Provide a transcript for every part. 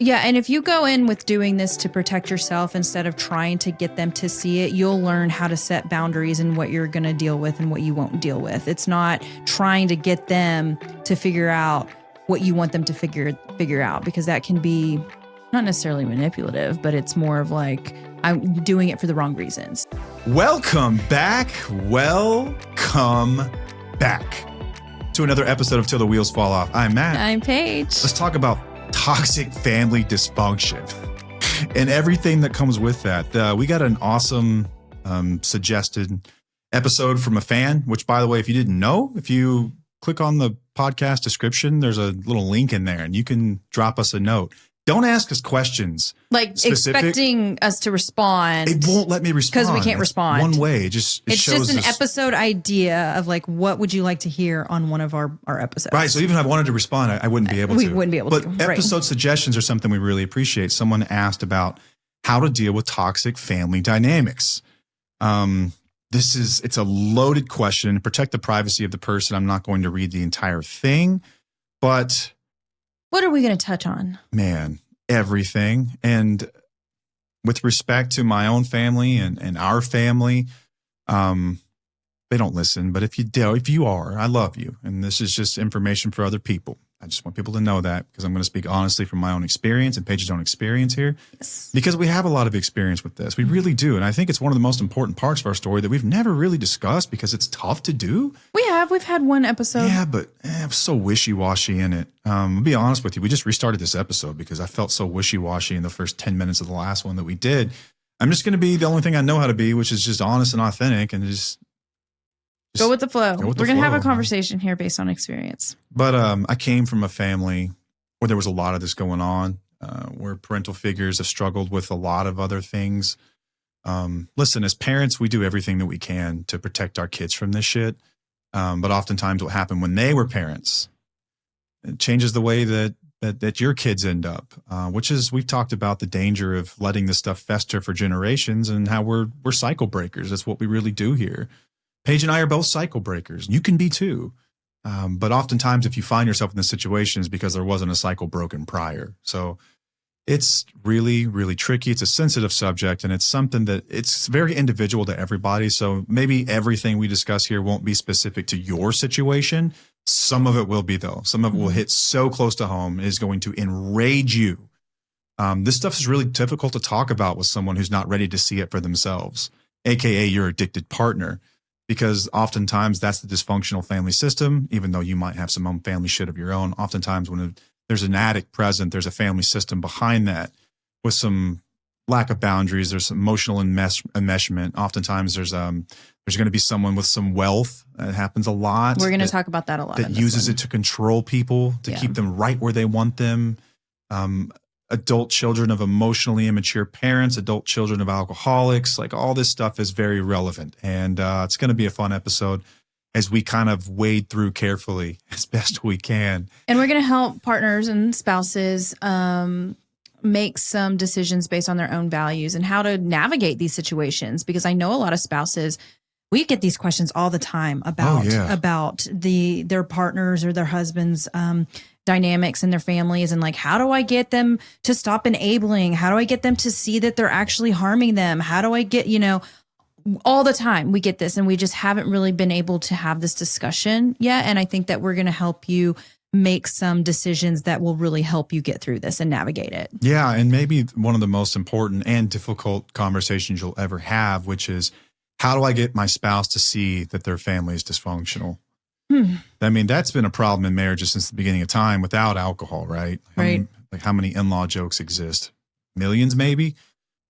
Yeah, and if you go in with doing this to protect yourself instead of trying to get them to see it, you'll learn how to set boundaries and what you're going to deal with and what you won't deal with. It's not trying to get them to figure out what you want them to figure out, because that can be not necessarily manipulative, but it's more of like, I'm doing it for the wrong reasons. Welcome back to another episode of Till the Wheels Fall Off. I'm Matt. I'm Paige. Let's talk about toxic family dysfunction and everything that comes with that. We got an awesome suggested episode from a fan, which, by the way, if you didn't know, if you click on the podcast description, there's a little link in there and you can drop us a note. Don't ask us questions. Like expecting us to respond. It won't let me respond. Because we can't respond. One way. It's just an episode idea of like, what would you like to hear on one of our episodes? Right. So even if I wanted to respond, I wouldn't be able to. We wouldn't be able to. But episode suggestions are something we really appreciate. Someone asked about how to deal with toxic family dynamics. It's a loaded question. Protect the privacy of the person. I'm not going to read the entire thing, but what are we going to touch on? Man, everything. And with respect to my own family and our family, they don't listen. But if you are, I love you. And this is just information for other people. I just want people to know that, because I'm going to speak honestly from my own experience and Paige's own experience here. Yes. Because we have a lot of experience with this. We really do. And I think it's one of the most important parts of our story that we've never really discussed because it's tough to do. We've had one episode. Yeah, but it was so wishy-washy in it. I'll be honest with you. We just restarted this episode because I felt so wishy-washy in the first 10 minutes of the last one that we did. I'm just going to be the only thing I know how to be, which is just honest and authentic, and just go with the flow. We're going to have a conversation here based on experience. But I came from a family where there was a lot of this going on, where parental figures have struggled with a lot of other things. Listen, as parents, we do everything that we can to protect our kids from this shit. But oftentimes what happened when they were parents, it changes the way that your kids end up, which is, we've talked about the danger of letting this stuff fester for generations and how we're cycle breakers. That's what we really do here. Paige and I are both cycle breakers. You can be too. But oftentimes if you find yourself in this situation, it's because there wasn't a cycle broken prior. So it's really, really tricky. It's a sensitive subject, and it's something that it's very individual to everybody. So maybe everything we discuss here won't be specific to your situation. Some of it will be, though. Some of it will hit so close to home, it is going to enrage you. This stuff is really difficult to talk about with someone who's not ready to see it for themselves, AKA your addicted partner. Because oftentimes that's the dysfunctional family system, even though you might have some own family shit of your own. Oftentimes when there's an addict present, there's a family system behind that with some lack of boundaries. There's some emotional enmeshment. Oftentimes there's going to be someone with some wealth. It happens a lot. We're going to talk about that a lot. That uses it to control people, to keep them right where they want them. Adult children of emotionally immature parents, adult children of alcoholics, like all this stuff is very relevant. And it's going to be a fun episode as we kind of wade through carefully as best we can. And we're going to help partners and spouses make some decisions based on their own values and how to navigate these situations. Because I know a lot of spouses, we get these questions all the time about their partners or their husbands' dynamics in their families, and like, how do I get them to stop enabling? How do I get them to see that they're actually harming them? How do I get, all the time we get this, and we just haven't really been able to have this discussion yet. And I think that we're going to help you make some decisions that will really help you get through this and navigate it. Yeah. And maybe one of the most important and difficult conversations you'll ever have, which is, how do I get my spouse to see that their family is dysfunctional? I mean, that's been a problem in marriages since the beginning of time without alcohol, right? Right. How many in-law jokes exist? Millions, maybe.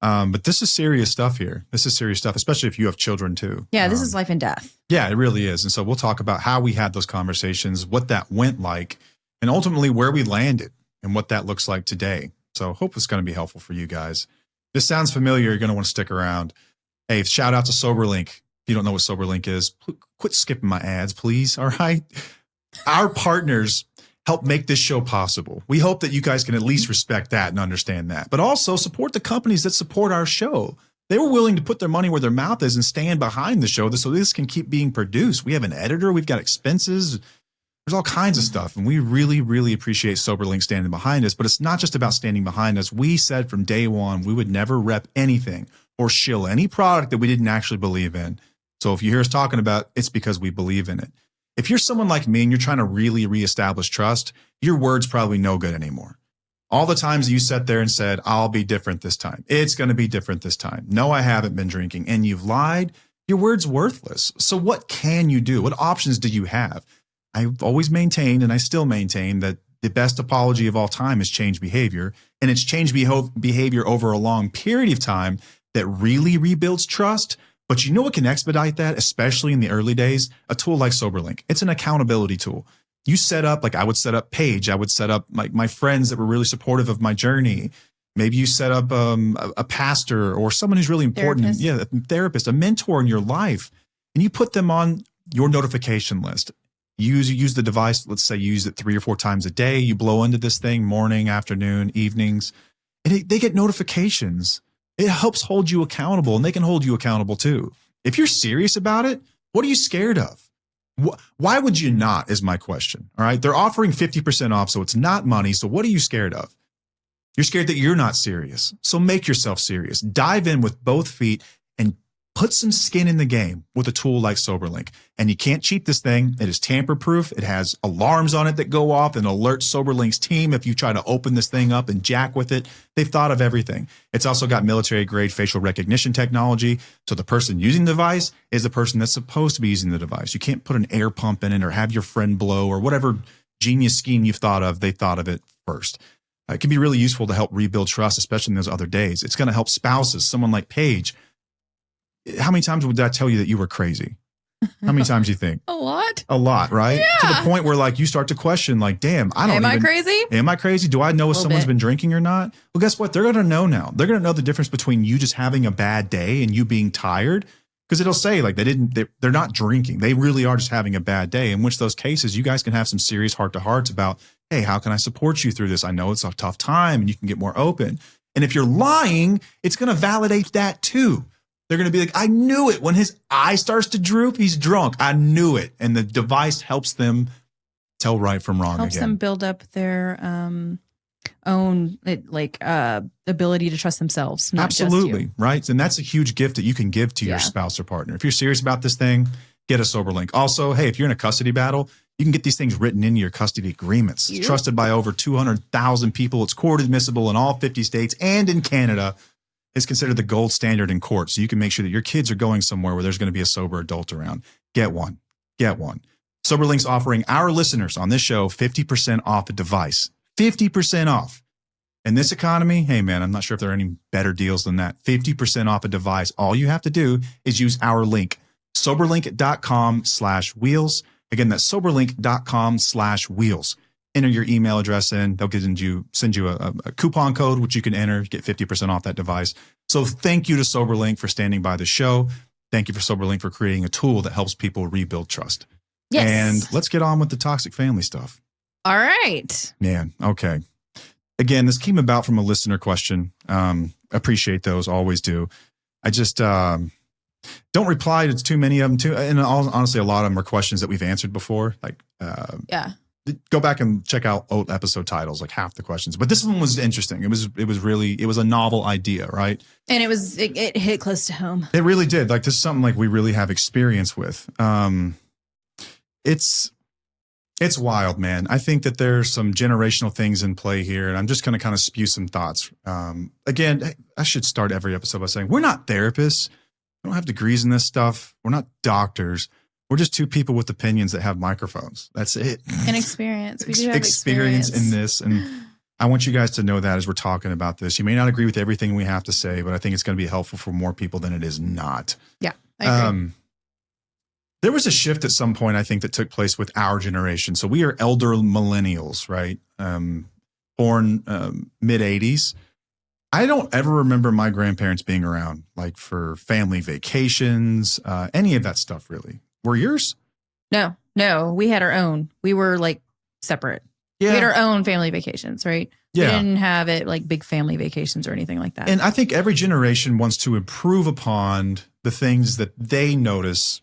But this is serious stuff here. This is serious stuff, especially if you have children too. Yeah, this is life and death. Yeah, it really is. And so we'll talk about how we had those conversations, what that went like, and ultimately where we landed and what that looks like today. So I hope it's going to be helpful for you guys. If this sounds familiar, you're going to want to stick around. Hey, shout out to SoberLink. If you don't know what SoberLink is, quit skipping my ads, please. All right. Our partners help make this show possible. We hope that you guys can at least respect that and understand that, but also support the companies that support our show. They were willing to put their money where their mouth is and stand behind the show so this can keep being produced. We have an editor. We've got expenses. There's all kinds of stuff. And we really, really appreciate SoberLink standing behind us. But it's not just about standing behind us. We said from day one, we would never rep anything or shill any product that we didn't actually believe in. So if you hear us talking about, it's because we believe in it. If you're someone like me and you're trying to really reestablish trust, your word's probably no good anymore. All the times you sat there and said, I'll be different this time. It's going to be different this time. No, I haven't been drinking. And you've lied. Your word's worthless. So what can you do? What options do you have? I've always maintained, and I still maintain, that the best apology of all time is change behavior. And it's change behavior over a long period of time that really rebuilds trust. But you know what can expedite that, especially in the early days? A tool like SoberLink. It's an accountability tool. You set up, like I would set up Paige. I would set up my friends that were really supportive of my journey. Maybe you set up a pastor or someone who's really important. Therapist. A therapist, a mentor in your life. And you put them on your notification list. Use the device. Let's say you use it 3 or 4 times a day. You blow into this thing morning, afternoon, evenings, and they get notifications. It helps hold you accountable, and they can hold you accountable too. If you're serious about it, what are you scared of? Why would you not, is my question. All right. They're offering 50% off, so it's not money. So what are you scared of? You're scared that you're not serious. So make yourself serious. Dive in with both feet and put some skin in the game with a tool like SoberLink. And you can't cheat this thing. It is tamper-proof. It has alarms on it that go off and alert SoberLink's team if you try to open this thing up and jack with it. They've thought of everything. It's also got military-grade facial recognition technology. So the person using the device is the person that's supposed to be using the device. You can't put an air pump in it or have your friend blow or whatever genius scheme you've thought of. They thought of it first. It can be really useful to help rebuild trust, especially in those other days. It's going to help spouses. Someone like Paige. How many times would I tell you that you were crazy? How many times do you think? A lot. A lot, right? Yeah. To the point where like you start to question, like, damn, Am I crazy? Am I crazy? Do I know if someone's bit. been drinking or not? Well, guess what? They're going to know now. They're going to know the difference between you just having a bad day and you being tired. Because it'll say like they're not drinking. They really are just having a bad day. In which those cases, you guys can have some serious heart-to-hearts about, hey, how can I support you through this? I know it's a tough time and you can get more open. And if you're lying, it's going to validate that too. They're going to be like, I knew it. When his eye starts to droop, he's drunk. I knew it. And the device helps them tell right from wrong Helps again. them build up their own ability to trust themselves. Not Absolutely. Just you. Right. And that's a huge gift that you can give to your spouse or partner. If you're serious about this thing, get a SoberLink. Also, hey, if you're in a custody battle, you can get these things written into your custody agreements. It's trusted by over 200,000 people. It's court admissible in all 50 states and in Canada. It's considered the gold standard in court. So you can make sure that your kids are going somewhere where there's going to be a sober adult around. Get one. Get one. SoberLink's offering our listeners on this show 50% off a device. 50% off. In this economy, hey man, I'm not sure if there are any better deals than that. 50% off a device. All you have to do is use our link, soberlink.com/wheels. Again, that's soberlink.com/wheels. Enter your email address in. They'll send you a coupon code, which you can enter, get 50% off that device. So thank you to SoberLink for standing by the show. Thank you for SoberLink for creating a tool that helps people rebuild trust. Yes. And let's get on with the toxic family stuff. All right. Man, okay. Again, this came about from a listener question. Appreciate those, always do. I just don't reply to too many of them too. And honestly, a lot of them are questions that we've answered before. Like, go back and check out old episode titles, like half the questions. But this one was interesting. It was a novel idea, right? And it hit close to home. It really did. Like this is something like we really have experience with. It's wild, man. I think that there's some generational things in play here, and I'm just going to kind of spew some thoughts. Again, I should start every episode by saying we're not therapists. We don't have degrees in this stuff. We're not doctors. We're just two people with opinions that have microphones. That's it. And experience. We do have experience in this. And I want you guys to know that as we're talking about this. You may not agree with everything we have to say, but I think it's going to be helpful for more people than it is not. Yeah, I agree. There was a shift at some point, I think, that took place with our generation. So we are elder millennials, right? Born mid-'80s. I don't ever remember my grandparents being around, like for family vacations, any of that stuff, really. Were yours? No, we had our own. We were like separate. Yeah. We had our own family vacations, right? Yeah. We didn't have it like big family vacations or anything like that. And I think every generation wants to improve upon the things that they notice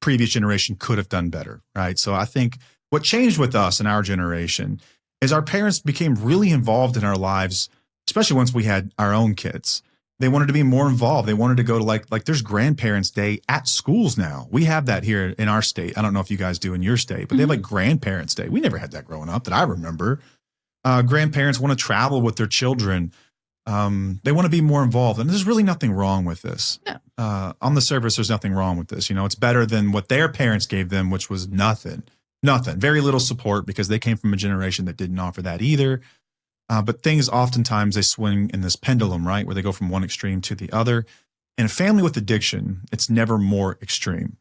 previous generation could have done better, right? So I think What changed with us in our generation is our parents became really involved in our lives, especially once we had our own kids. They wanted to be more involved. They wanted to go to like there's grandparents' day at schools now. We have that here in our state. I don't know if you guys do in your state, but they have like grandparents' day. We never had that growing up that I remember. Grandparents want to travel with their children. They want to be more involved. And there's really nothing wrong with this. No. On the surface, there's nothing wrong with this. You know, it's better than what their parents gave them, which was nothing. Very little support because they came from a generation that didn't offer that either. But things oftentimes they swing in this pendulum, right? Where they go from one extreme to the other. In a family with addiction, it's never more extreme.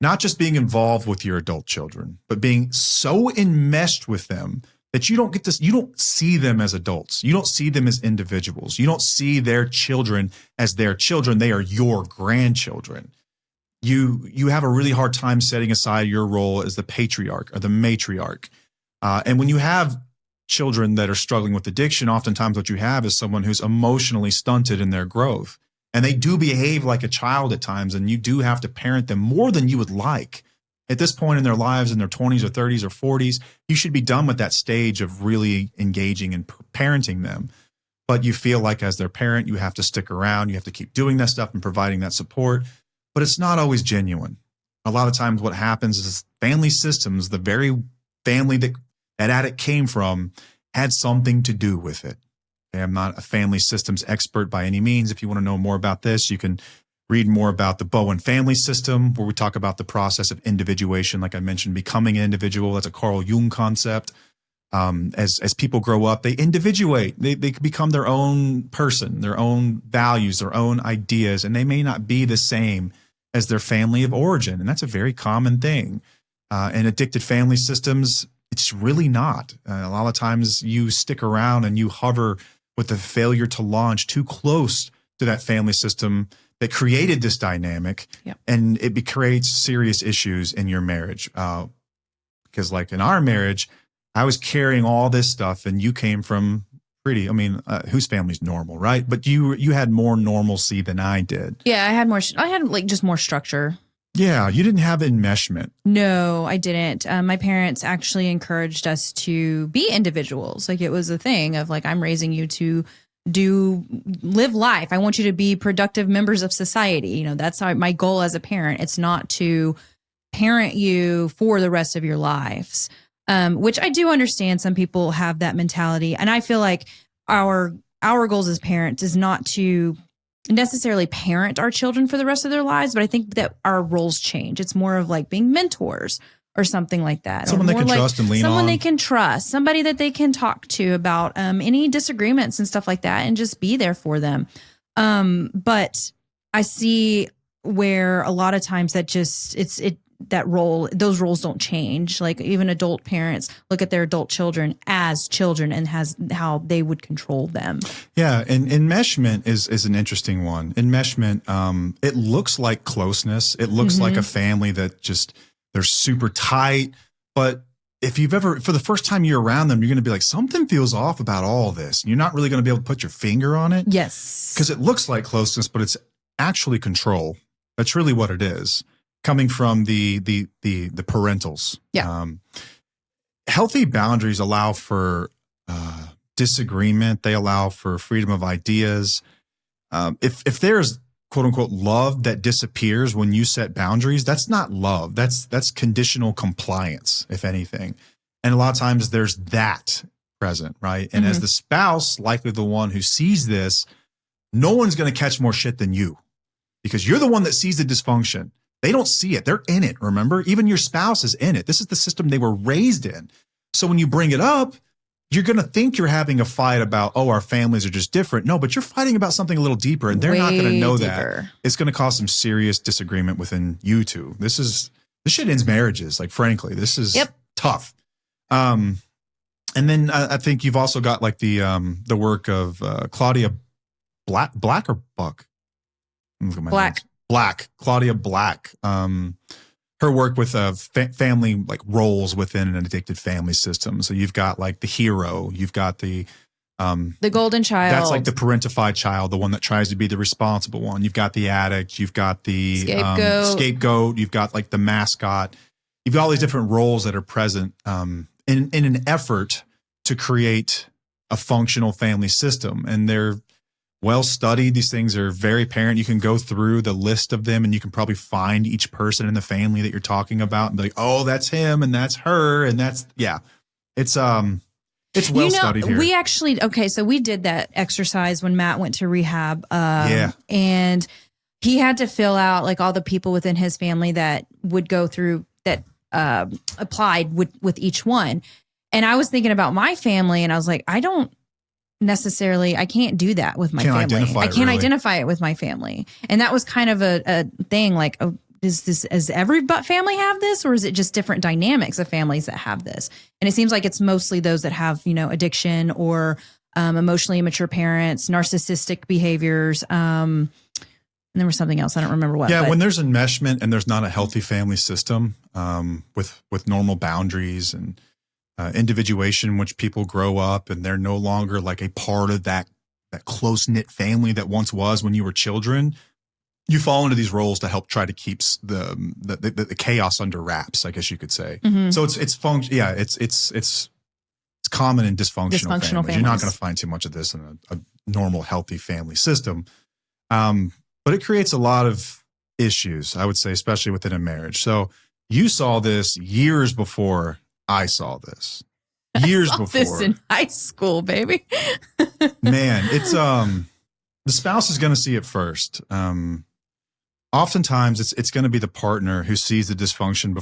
Not just being involved with your adult children, but being so enmeshed with them that you don't see them as adults. You don't see them as individuals. You don't see their children as their children. They are your grandchildren. You have a really hard time setting aside your role as the patriarch or the matriarch. And when you have children that are struggling with addiction, oftentimes what you have is someone who's emotionally stunted in their growth. And they do behave like a child at times, and you do have to parent them more than you would like. At this point in their lives, in their 20s or 30s or 40s, you should be done with that stage of really engaging and parenting them. But you feel like as their parent, you have to stick around. You have to keep doing that stuff and providing that support. But it's not always genuine. A lot of times what happens is family systems, the very family that addict came from, had something to do with it. Okay, I'm not a family systems expert by any means. If you want to know more about this, you can read more about the Bowen family system, where we talk about the process of individuation. Like I mentioned, becoming an individual. That's a Carl Jung concept. As people grow up, they individuate. They become their own person, their own values, their own ideas, and they may not be the same as their family of origin. And that's a very common thing. In addicted family systems, it's really not. A lot of times you stick around and you hover with the failure to launch too close to that family system that created this dynamic. Yep. And it creates serious issues in your marriage. Because like in our marriage, I was carrying all this stuff and you came from whose family's normal, right? But you had more normalcy than I did. Yeah, I had just more structure. Yeah, you didn't have enmeshment. No, I didn't. My parents actually encouraged us to be individuals. Like it was a thing of like, I'm raising you to live life. I want you to be productive members of society. You know, that's my goal as a parent. It's not to parent you for the rest of your lives, which I do understand. Some people have that mentality. And I feel like our goals as parents is not to necessarily parent our children for the rest of their lives, but I think that our roles change. It's more of like being mentors or something like that. Someone they can trust and lean on. Someone they can trust, somebody that they can talk to about any disagreements and stuff like that, and just be there for them. But I see where a lot of times that just those roles don't change. Like even adult parents look at their adult children as children and how they would control them. Yeah. And enmeshment is an interesting one. Enmeshment, it looks like closeness. It looks like a family that just, they're super tight. But if you've ever, for the first time you're around them, you're going to be like, something feels off about all this. And you're not really going to be able to put your finger on it. Yes. Because it looks like closeness, but it's actually control. That's really what it is. Coming from the parentals. Yeah. Healthy boundaries allow for disagreement. They allow for freedom of ideas. If there's quote unquote love that disappears when you set boundaries, that's not love. That's conditional compliance, if anything. And a lot of times there's that present, right? And as the spouse, likely the one who sees this, no one's going to catch more shit than you, because you're the one that sees the dysfunction. They don't see it. They're in it, remember? Even your spouse is in it. This is the system they were raised in. So when you bring it up, you're going to think you're having a fight about, oh, our families are just different. No, but you're fighting about something a little deeper, and they're not going to know that. It's going to cause some serious disagreement within you two. This shit ends marriages. Like, frankly, this is tough. And then I think you've also got like the work of Claudia Black or Buck? Black, Claudia Black. Her work with family like roles within an addicted family system. So you've got like the hero, you've got the golden child. That's like the parentified child, the one that tries to be the responsible one. You've got the addict, you've got the scapegoat, you've got like the mascot. you've got all these different roles that are present in an effort to create a functional family system. And they're well studied. These things are very apparent. You can go through the list of them and you can probably find each person in the family that you're talking about and be like, oh, that's him and that's her. And that's, yeah, it's well studied here. We actually, so we did that exercise when Matt went to rehab. And he had to fill out like all the people within his family that would go through that applied with each one. And I was thinking about my family and I was like, I can't do that with my family. I can't identify it with my family. And that was kind of a thing like, oh, does every family have this, or is it just different dynamics of families that have this? And it seems like it's mostly those that have, addiction or emotionally immature parents, narcissistic behaviors. And there was something else. I don't remember what. Yeah, when there's enmeshment and there's not a healthy family system with normal boundaries and individuation, in which people grow up and they're no longer like a part of that close-knit family that once was when you were children, you fall into these roles to help try to keep the chaos under wraps, I guess you could say. Mm-hmm. So it's common in dysfunctional families. You're not going to find too much of this in a normal, healthy family system. But it creates a lot of issues, I would say, especially within a marriage. So you saw this years before I saw this. Years before. This in high school, baby. Man, it's the spouse is going to see it first. Oftentimes, it's going to be the partner who sees the dysfunction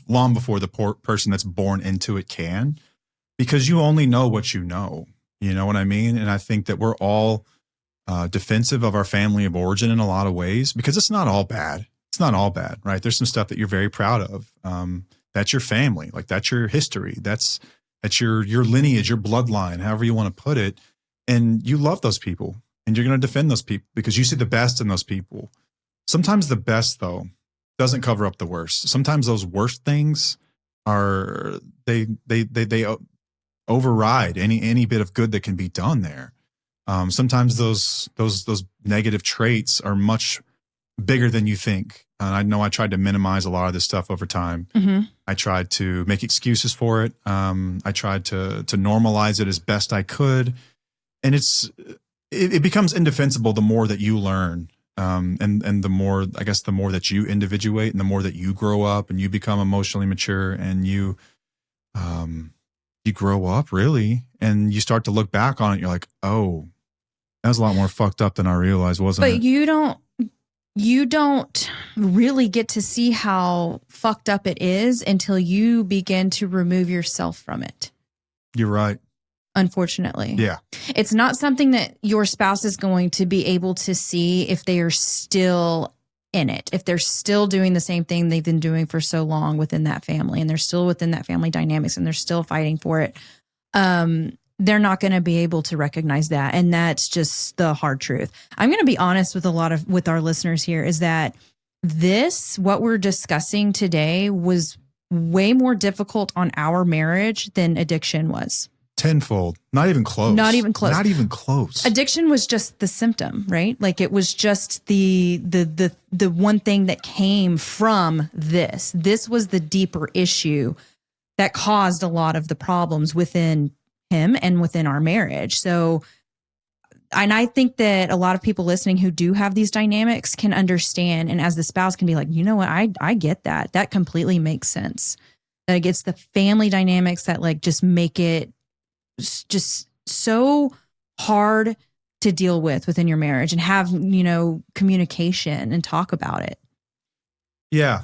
long before the person that's born into it can, because you only know what you know. You know what I mean? And I think that we're all defensive of our family of origin in a lot of ways, because it's not all bad. It's not all bad, right? There's some stuff that you're very proud of. That's your family, like that's your history. That's your lineage, your bloodline, however you want to put it. And you love those people and you're going to defend those people because you see the best in those people. Sometimes the best, though, doesn't cover up the worst. Sometimes those worst things are they override any bit of good that can be done there. Sometimes those negative traits are much bigger than you think. And I know I tried to minimize a lot of this stuff over time. Mm-hmm. I tried to make excuses for it. I tried to normalize it as best I could. And it becomes indefensible the more that you learn. And the more that you individuate and the more that you grow up and you become emotionally mature and you grow up really and you start to look back on it. You're like, oh, that was a lot more fucked up than I realized, wasn't it? But you don't really get to see how fucked up it is until you begin to remove yourself from it. You're right. Unfortunately. Yeah. It's not something that your spouse is going to be able to see if they are still in it, if they're still doing the same thing they've been doing for so long within that family and they're still within that family dynamics and they're still fighting for it. They're not going to be able to recognize that. And that's just the hard truth. I'm going to be honest with our listeners here is that what we're discussing today was way more difficult on our marriage than addiction was. Tenfold. Not even close. Not even close. Not even close. Addiction was just the symptom, right? Like it was just the one thing that came from this. This was the deeper issue that caused a lot of the problems within him and within our marriage. So, and I think that a lot of people listening who do have these dynamics can understand. And as the spouse can be like, you know what? I get that. That completely makes sense. That it gets the family dynamics that like just make it just so hard to deal within your marriage and have, communication and talk about it. Yeah.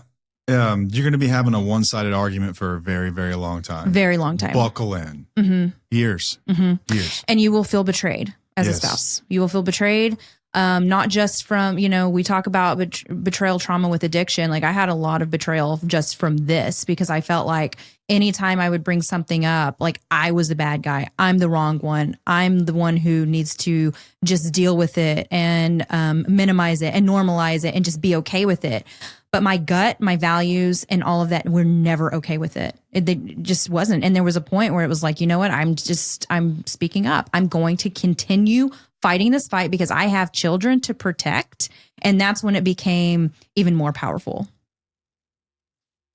You're going to be having a one-sided argument for a very, very long time. Very long time. Buckle in. Mm-hmm. Years. Mm-hmm. Years. And you will feel betrayed as a spouse. You will feel betrayed. Not just from, we talk about betrayal trauma with addiction. Like I had a lot of betrayal just from this because I felt like anytime I would bring something up, like I was the bad guy. I'm the wrong one. I'm the one who needs to just deal with it and minimize it and normalize it and just be okay with it. But my gut, my values and all of that were never okay with it. It just wasn't. And there was a point where it was like, you know what? I'm speaking up. I'm going to continue fighting this fight because I have children to protect. And that's when it became even more powerful.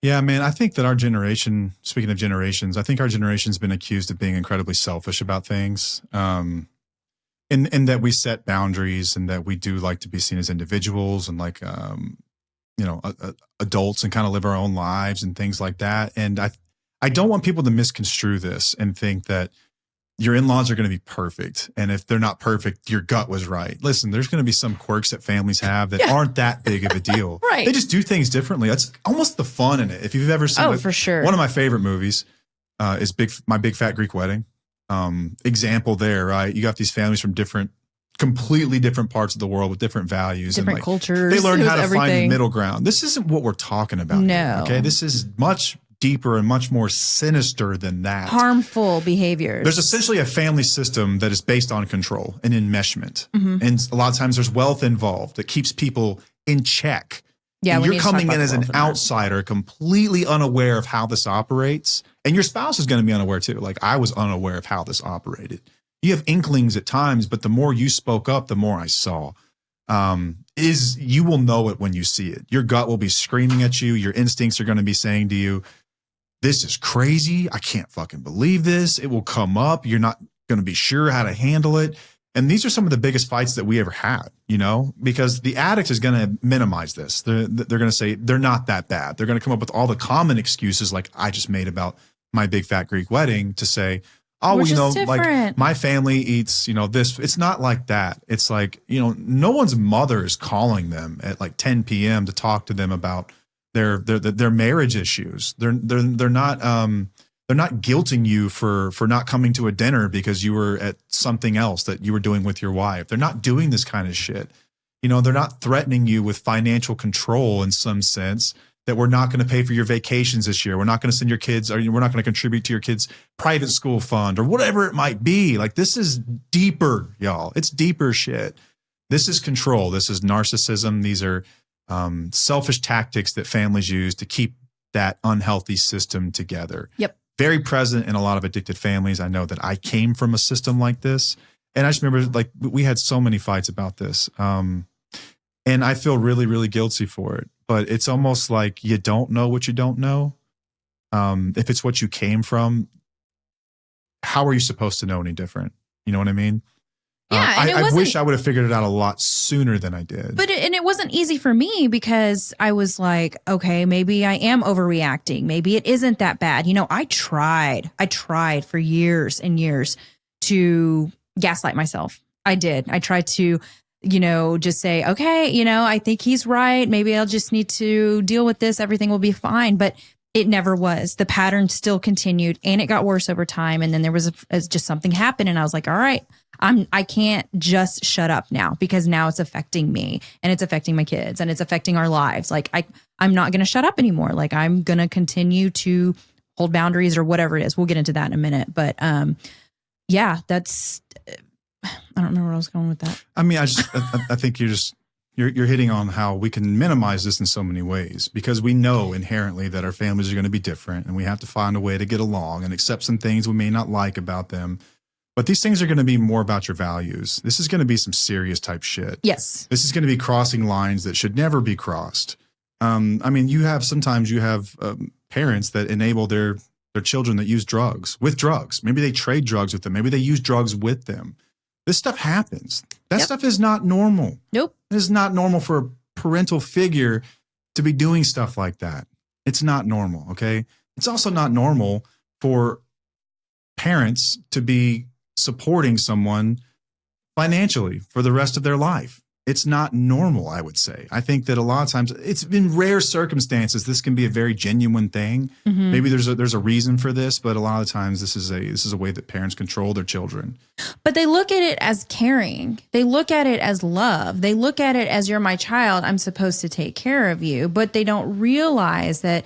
Yeah, man, I think that our generation, speaking of generations, I think our generation's been accused of being incredibly selfish about things. In that we set boundaries and that we do like to be seen as individuals and like, adults and kind of live our own lives and things like that. And I don't want people to misconstrue this and think that your in-laws are going to be perfect. And if they're not perfect, your gut was right. Listen, there's going to be some quirks that families have that aren't that big of a deal. Right. They just do things differently. That's almost the fun in it. If you've ever seen for sure. One of my favorite movies is My Big Fat Greek Wedding. Example there, right? You got these families from completely different parts of the world with different values. Different and cultures. They learn how to everything. find the middle ground. This isn't what we're talking about. No. Here, okay. This is much deeper and much more sinister than that. Harmful behaviors. There's essentially a family system that is based on control and enmeshment. Mm-hmm. And a lot of times there's wealth involved that keeps people in check. Yeah, and you're coming in as an outsider, completely unaware of how this operates. And your spouse is going to be unaware too. Like I was unaware of how this operated. You have inklings at times, but the more you spoke up, the more I saw. You will know it when you see it. Your gut will be screaming at you. Your instincts are going to be saying to you, this is crazy. I can't fucking believe this. It will come up. You're not going to be sure how to handle it. And these are some of the biggest fights that we ever had, because the addict is going to minimize this. They're going to say they're not that bad. They're going to come up with all the common excuses like I just made about My Big Fat Greek Wedding to say, oh, like my family eats, this. It's not like that. It's like, no one's mother is calling them at like 10 p.m. to talk to them about their marriage issues. They're not guilting you for not coming to a dinner because you were at something else that you were doing with your wife. They're not doing this kind of shit. They're not threatening you with financial control in some sense that we're not going to pay for your vacations this year. We're not going to send your kids, or we're not going to contribute to your kids' private school fund or whatever it might be. Like this is deeper, y'all. It's deeper shit. This is control. This is narcissism. These are selfish tactics that families use to keep that unhealthy system together. Yep. Very present in a lot of addicted families. I know that I came from a system like this. And I just remember like we had so many fights about this. And I feel really, really guilty for it. But it's almost like you don't know what you don't know. If it's what you came from, how are you supposed to know any different? You know what I mean? Yeah, I wish I would have figured it out a lot sooner than I did. But it wasn't easy for me because I was like, okay, maybe I am overreacting. Maybe it isn't that bad. I tried for years and years to gaslight myself. I did. I tried to, just say, okay, I think he's right. Maybe I'll just need to deal with this. Everything will be fine. But it never was. The pattern still continued and it got worse over time. And then there was just something happened. And I was like, all right, I can't just shut up now because now it's affecting me and it's affecting my kids and it's affecting our lives. Like I'm not going to shut up anymore. Like I'm going to continue to hold boundaries or whatever it is. We'll get into that in a minute. But yeah, I don't remember where I was going with that. I mean, I think you're hitting on how we can minimize this in so many ways because we know inherently that our families are going to be different and we have to find a way to get along and accept some things we may not like about them. But these things are going to be more about your values. This is going to be some serious type shit. Yes. This is going to be crossing lines that should never be crossed. I mean, sometimes you have parents that enable their children that use drugs with drugs. Maybe they trade drugs with them. Maybe they use drugs with them. This stuff happens. That stuff is not normal. Nope. It is not normal for a parental figure to be doing stuff like that. It's not normal, okay? It's also not normal for parents to be supporting someone financially for the rest of their life. It's not normal, I would say. I think that a lot of times, it's in rare circumstances, this can be a very genuine thing. Mm-hmm. Maybe there's a reason for this, but a lot of times this is a way that parents control their children. But they look at it as caring. They look at it as love. They look at it as you're my child. I'm supposed to take care of you. But they don't realize that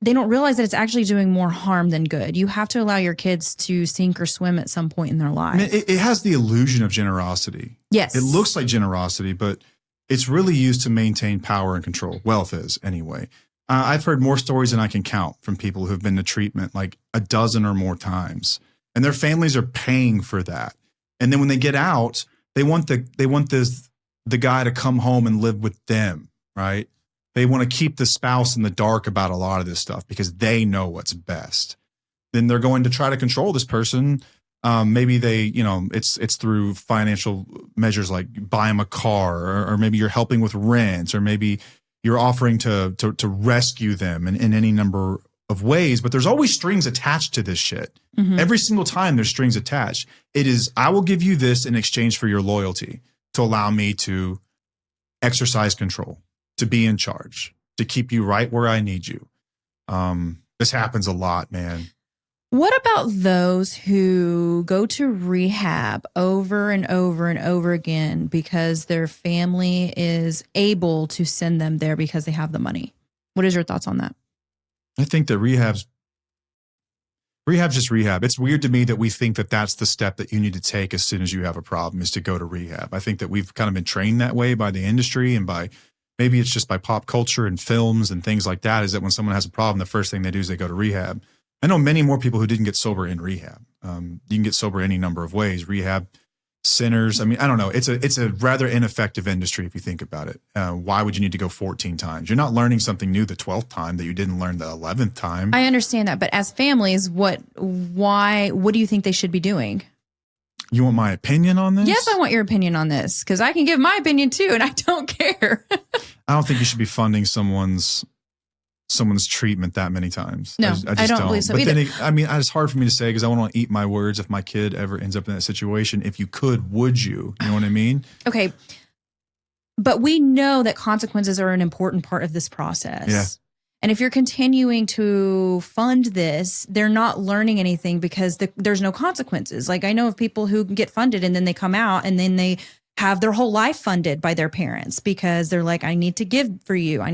they don't realize that it's actually doing more harm than good. You have to allow your kids to sink or swim at some point in their lives. I mean, it has the illusion of generosity. Yes. It looks like generosity, but it's really used to maintain power and control. Wealth is, anyway. I've heard more stories than I can count from people who've been to treatment like a dozen or more times. And their families are paying for that. And then when they get out, they want the guy to come home and live with them, right? They want to keep the spouse in the dark about a lot of this stuff because they know what's best. Then they're going to try to control this person. Maybe they, it's through financial measures like buy them a car, or maybe you're helping with rent, or maybe you're offering to rescue them in any number of ways. But there's always strings attached to this shit. Mm-hmm. Every single time there's strings attached. It is, I will give you this in exchange for your loyalty to allow me to exercise control, to be in charge, to keep you right where I need you. This happens a lot, man. What about those who go to rehab over and over and over again because their family is able to send them there because they have the money? What is your thoughts on that? I think that rehab's just rehab. It's weird to me that we think that that's the step that you need to take as soon as you have a problem, is to go to rehab. I think that we've kind of been trained that way by the industry, and by maybe it's just by pop culture and films and things like that, is that when someone has a problem, the first thing they do is they go to rehab. I know many more people who didn't get sober in rehab. You can get sober any number of ways. Rehab centers. I mean, I don't know. It's a rather ineffective industry if you think about it. Why would you need to go 14 times? You're not learning something new the 12th time that you didn't learn the 11th time. I understand that, but as families, what do you think they should be doing? You want my opinion on this? Yes, I want your opinion on this, because I can give my opinion too, and I don't care. I don't think you should be funding someone's treatment that many times. No, I don't believe so but either. Then, it's hard for me to say because I want to eat my words if my kid ever ends up in that situation. If you could, would you? You know what I mean? Okay. But we know that consequences are an important part of this process. Yeah. And if you're continuing to fund this, they're not learning anything because there's no consequences. Like, I know of people who get funded and then they come out and then they have their whole life funded by their parents because they're like, I need to give for you.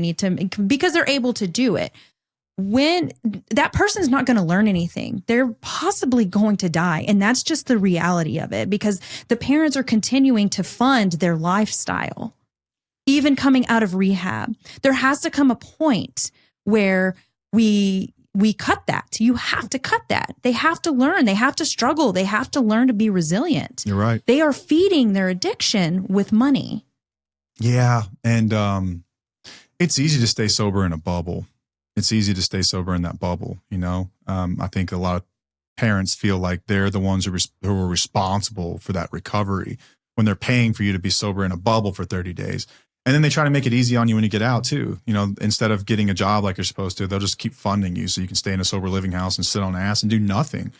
Because they're able to do it. When that person's not going to learn anything, they're possibly going to die. And that's just the reality of it, because the parents are continuing to fund their lifestyle, even coming out of rehab. There has to come a point where we cut that. You have to cut that. They have to learn. They have to struggle. They have to learn to be resilient. You're right. They are feeding their addiction with money. Yeah. And it's easy to stay sober in a bubble. It's easy to stay sober in that bubble. I think a lot of parents feel like they're the ones who are responsible for that recovery when they're paying for you to be sober in a bubble for 30 days. And then they try to make it easy on you when you get out too. Instead of getting a job like you're supposed to, they'll just keep funding you so you can stay in a sober living house and sit on ass and do nothing. And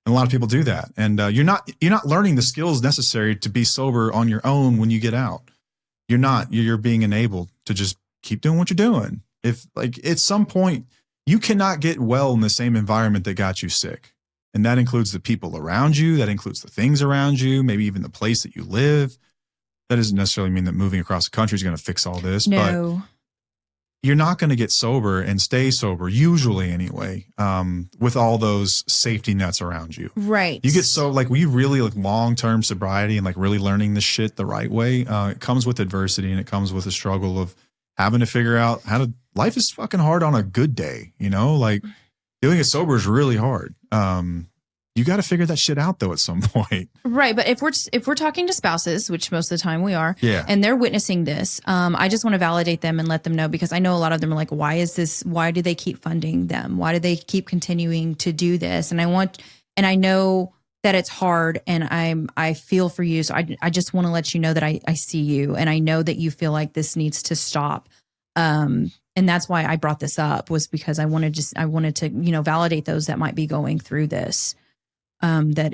a lot of people do that. And you're not learning the skills necessary to be sober on your own when you get out. You're not. You're being enabled to just keep doing what you're doing. If at some point you cannot get well in the same environment that got you sick. And that includes the people around you. That includes the things around you, maybe even the place that you live. That doesn't necessarily mean that moving across the country is going to fix all this, No. But you're not going to get sober and stay sober, usually anyway, with all those safety nets around you. Right. You get we really long-term sobriety and really learning this shit the right way. It comes with adversity, and it comes with a struggle of having to figure out life is fucking hard on a good day. Doing it sober is really hard. You got to figure that shit out though at some point. Right. But if we're talking to spouses, which most of the time we are, yeah, and they're witnessing this, I just want to validate them and let them know, because I know a lot of them are like, why do they keep funding them? Why do they keep continuing to do this? And I know that it's hard, and I feel for you. So I just want to let you know that I see you, and I know that you feel like this needs to stop. And that's why I brought this up, was because I wanted to, validate those that might be going through this. That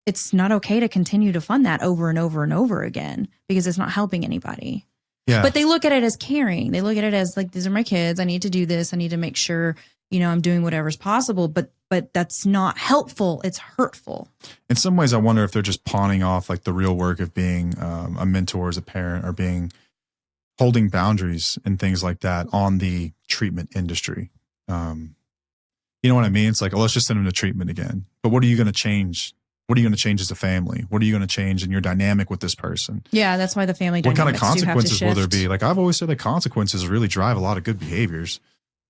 it's not okay to continue to fund that over and over and over again, because it's not helping anybody. Yeah. But they look at it as caring. They look at it as like, these are my kids. I need to do this. I need to make sure, I'm doing whatever's possible. But that's not helpful. It's hurtful. In some ways, I wonder if they're just pawning off the real work of being a mentor as a parent, or holding boundaries and things like that on the treatment industry. You know what I mean? It's let's just send them to treatment again. But what are you going to change? What are you going to change as a family? What are you going to change in your dynamic with this person? Yeah, that's why the family dynamics. What kind of consequences will there shift. be? I've always said that consequences really drive a lot of good behaviors,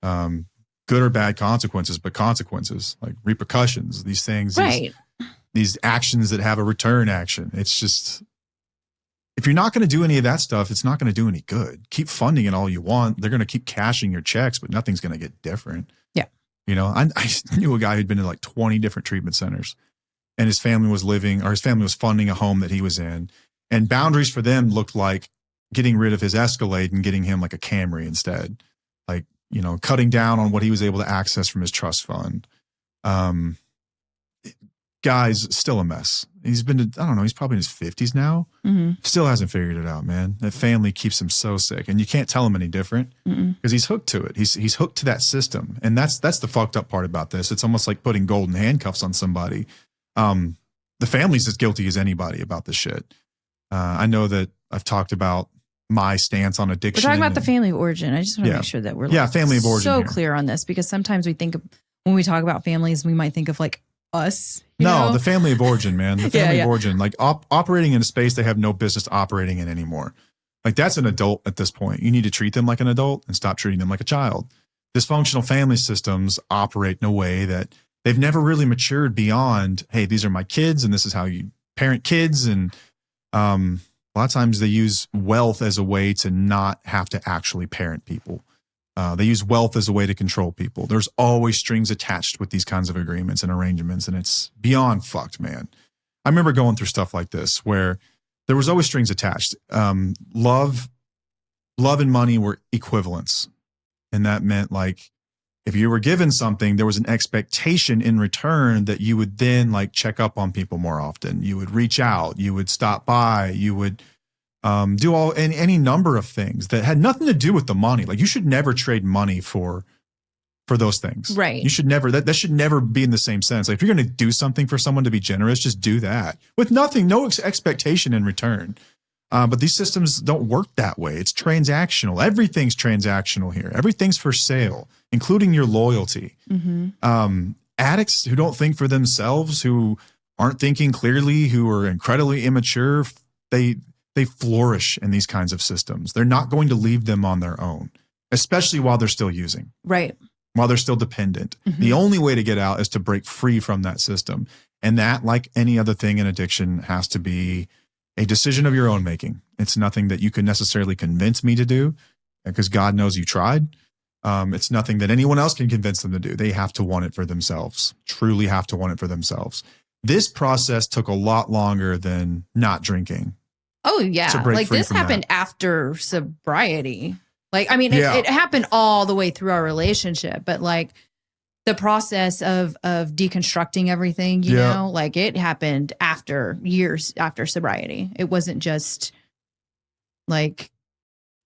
good or bad consequences, but consequences, repercussions, these things, right? These actions that have a return action. It's if you're not going to do any of that stuff, it's not going to do any good. Keep funding it all you want. They're going to keep cashing your checks, but nothing's going to get different. Yeah. You know, I knew a guy who'd been in like 20 different treatment centers, and his family was funding a home that he was in. And boundaries for them looked like getting rid of his Escalade and getting him like a Camry instead. Like, you know, cutting down on what he was able to access from his trust fund. Guy's still a mess. He's been to, I don't know, he's probably in his 50s now. Still hasn't figured it out, man. That family keeps him so sick, and you can't tell him any different because he's hooked to it. He's hooked to that system, and that's the fucked up part about this. It's almost like putting golden handcuffs on somebody. The family's as guilty as anybody about this shit. I know that I've talked about my stance on addiction. We're talking about the family of origin. I just want to make sure that we're family of origin so here. clear on this, because sometimes we think of, when we talk about families, we might think of like us. You know? The family of origin, man. The family of origin, like operating in a space they have no business operating in anymore. Like, that's an adult at this point. You need to treat them like an adult and stop treating them like a child. Dysfunctional family systems operate in a way that they've never really matured beyond, hey, these are my kids and this is how you parent kids. And a lot of times they use wealth as a way to not have to actually parent people. They use wealth as a way to control people. There's always strings attached with these kinds of agreements and arrangements, and it's beyond fucked, man. I remember going through stuff like this where there was always strings attached. Love and money were equivalents. And that meant, like, if you were given something, there was an expectation in return that you would then like check up on people more often. You would reach out, you would stop by, you would do any number of things that had nothing to do with the money. Like, you should never trade money for those things. Right. You should never, that should never be in the same sense. Like, if you're going to do something for someone to be generous, just do that with nothing, no expectation in return. But these systems don't work that way. It's transactional. Everything's transactional here. Everything's for sale, including your loyalty. Addicts who don't think for themselves, who aren't thinking clearly, who are incredibly immature, they flourish in these kinds of systems. They're not going to leave them on their own, especially while they're still using. Right. While they're still dependent. The only way to get out is to break free from that system. And that, like any other thing in addiction, has to be a decision of your own making. It's nothing that you can necessarily convince me to do, because God knows you tried. It's nothing that anyone else can convince them to do. They have to want it for themselves, truly have to want it for themselves. This process took a lot longer than not drinking. Oh, yeah. Like, this happened after sobriety. Like, I mean, it happened all the way through our relationship, but like the process of deconstructing everything, you know, like it happened years after sobriety. It wasn't just like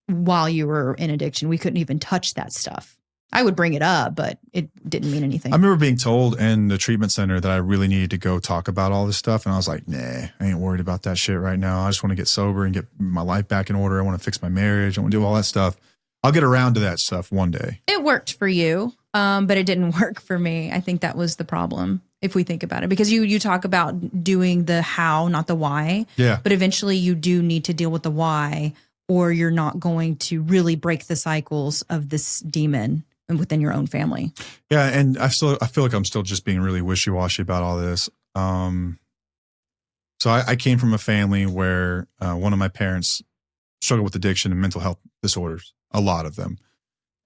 while you were in addiction. We couldn't even touch that stuff. I would bring it up, but it didn't mean anything. I remember being told in the treatment center that I really needed to go talk about all this stuff. And I was like, nah, I ain't worried about that shit right now. I just want to get sober and get my life back in order. I want to fix my marriage. I want to do all that stuff. I'll get around to that stuff one day. It worked for you, but it didn't work for me. I think that was the problem, if we think about it, because you talk about doing the how, not the why. Yeah. But eventually you do need to deal with the why, or you're not going to really break the cycles of this demon within your own family. Yeah. And I feel like I'm still just being really wishy-washy about all this. So I came from a family where one of my parents struggled with addiction and mental health disorders, a lot of them.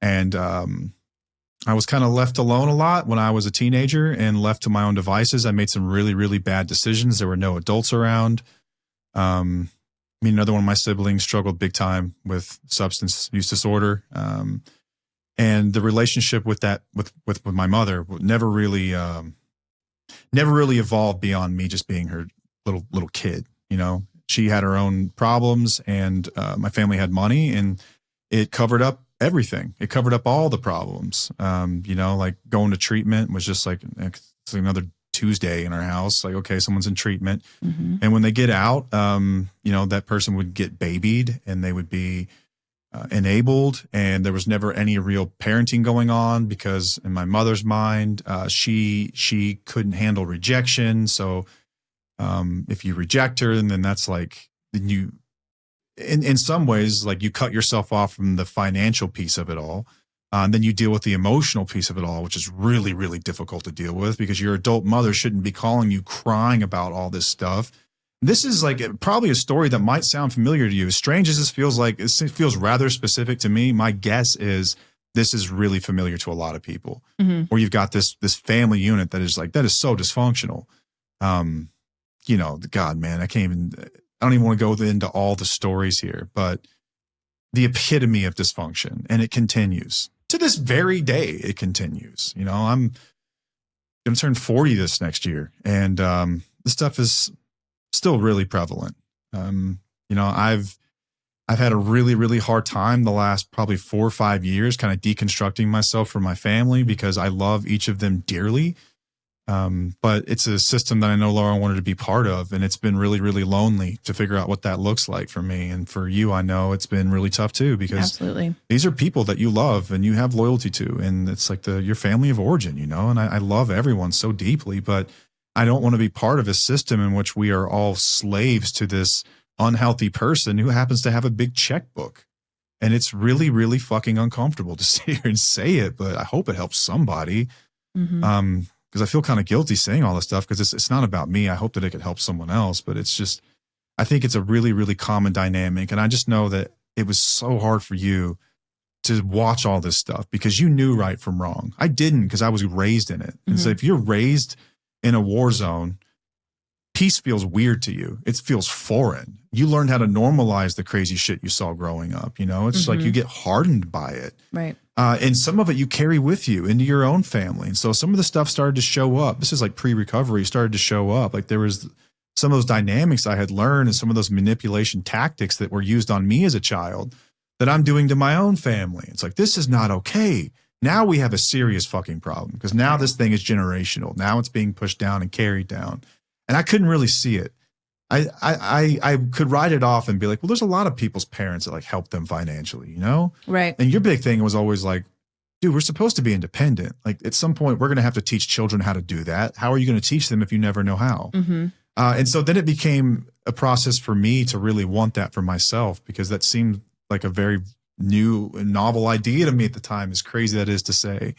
And I was kind of left alone a lot when I was a teenager and left to my own devices. I made some really, really bad decisions. There were no adults around. Me and another one of my siblings struggled big time with substance use disorder. And the relationship with my mother never really evolved beyond me just being her little kid. You know, she had her own problems, and my family had money, and it covered up everything. It covered up all the problems. You know, like going to treatment was just like it's another Tuesday in our house. Like, okay, someone's in treatment, and when they get out, you know, that person would get babied, and they would be enabled, and there was never any real parenting going on, because in my mother's mind, she couldn't handle rejection. So if you reject her, and then that's like, then you, in some ways, like you cut yourself off from the financial piece of it all. And then you deal with the emotional piece of it all, which is really, really difficult to deal with, because your adult mother shouldn't be calling you crying about all this stuff. this is like probably a story that might sound familiar to you. As strange as this feels like, it feels rather specific to me. My guess is this is really familiar to a lot of people, where you've got this family unit that is so dysfunctional. God, man, I don't even want to go into all the stories here, but the epitome of dysfunction, and it continues to this very day. It continues. I'm going to turn 40 this next year, and this stuff is still really prevalent. I've had a really, really hard time the last probably 4 or 5 years kind of deconstructing myself from my family, because I love each of them dearly. But it's a system that I no longer wanted to be part of. And it's been really, really lonely to figure out what that looks like for me. And for you, I know it's been really tough too, because Absolutely. these are people that you love and you have loyalty to. And it's like your family of origin, and I love everyone so deeply, but I don't want to be part of a system in which we are all slaves to this unhealthy person who happens to have a big checkbook. And it's really, really fucking uncomfortable to sit here and say it, but I hope it helps somebody. Because I feel kind of guilty saying all this stuff, because it's not about me. I hope that it could help someone else, but it's just, I think it's a really, really common dynamic. And I just know that it was so hard for you to watch all this stuff because you knew right from wrong. I didn't, because I was raised in it. And so if you're raised in a war zone, peace feels weird to you. It feels foreign. You learned how to normalize the crazy shit you saw growing up. It's like you get hardened by it. Right. And some of it you carry with you into your own family. And so some of the stuff started to show up. This is like pre-recovery, started to show up. Like there was some of those dynamics I had learned and some of those manipulation tactics that were used on me as a child that I'm doing to my own family. It's like, this is not okay. Now we have a serious fucking problem, because now this thing is generational. Now it's being pushed down and carried down. And I couldn't really see it. I could write it off and be like, well, there's a lot of people's parents that like help them financially, Right. And your big thing was always like, dude, we're supposed to be independent. Like at some point we're going to have to teach children how to do that. How are you going to teach them if you never know how? And so then it became a process for me to really want that for myself, because that seemed like a very new and novel idea to me at the time, as crazy that is to say.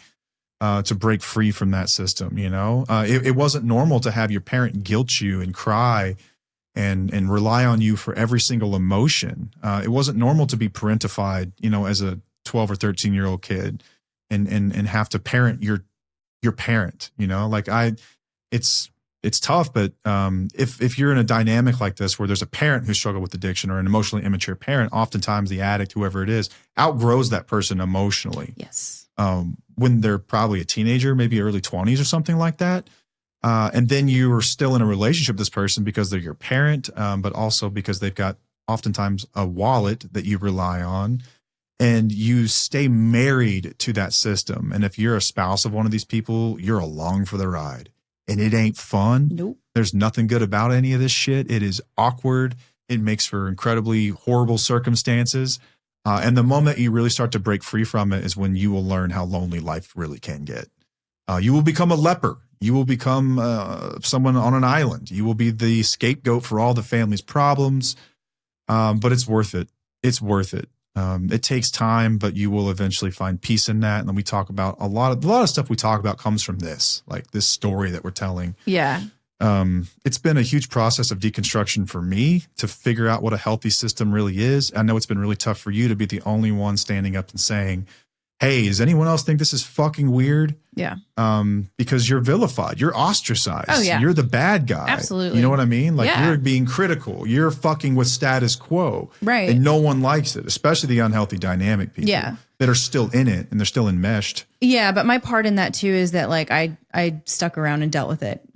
To break free from that system, it wasn't normal to have your parent guilt you and cry and rely on you for every single emotion. It wasn't normal to be parentified, as a 12 or 13-year-old kid and have to parent your parent, it's tough. But if you're in a dynamic like this, where there's a parent who struggled with addiction, or an emotionally immature parent, oftentimes the addict, whoever it is, outgrows that person emotionally. Yes. When they're probably a teenager, maybe early 20s or something like that. And then you are still in a relationship with this person because they're your parent, but also because they've got oftentimes a wallet that you rely on, and you stay married to that system. And if you're a spouse of one of these people, you're along for the ride, and it ain't fun. Nope. There's nothing good about any of this shit. It is awkward. It makes for incredibly horrible circumstances. And the moment you really start to break free from it is when you will learn how lonely life really can get. You will become a leper. You will become someone on an island. You will be the scapegoat for all the family's problems. But it's worth it. It's worth it. It takes time, but you will eventually find peace in that. And then we talk about a lot of stuff we talk about comes from this, like this story that we're telling. Yeah. It's been a huge process of deconstruction for me to figure out what a healthy system really is. I know it's been really tough for you to be the only one standing up and saying, hey, does anyone else think this is fucking weird? Yeah. Because you're vilified. You're ostracized. Oh, yeah. You're the bad guy. Absolutely. You know what I mean? Like Yeah. you're being critical. You're fucking with status quo. Right. And no one likes it, especially the unhealthy dynamic people Yeah. that are still in it and they're still enmeshed. Yeah, but my part in that too is that like I stuck around and dealt with it,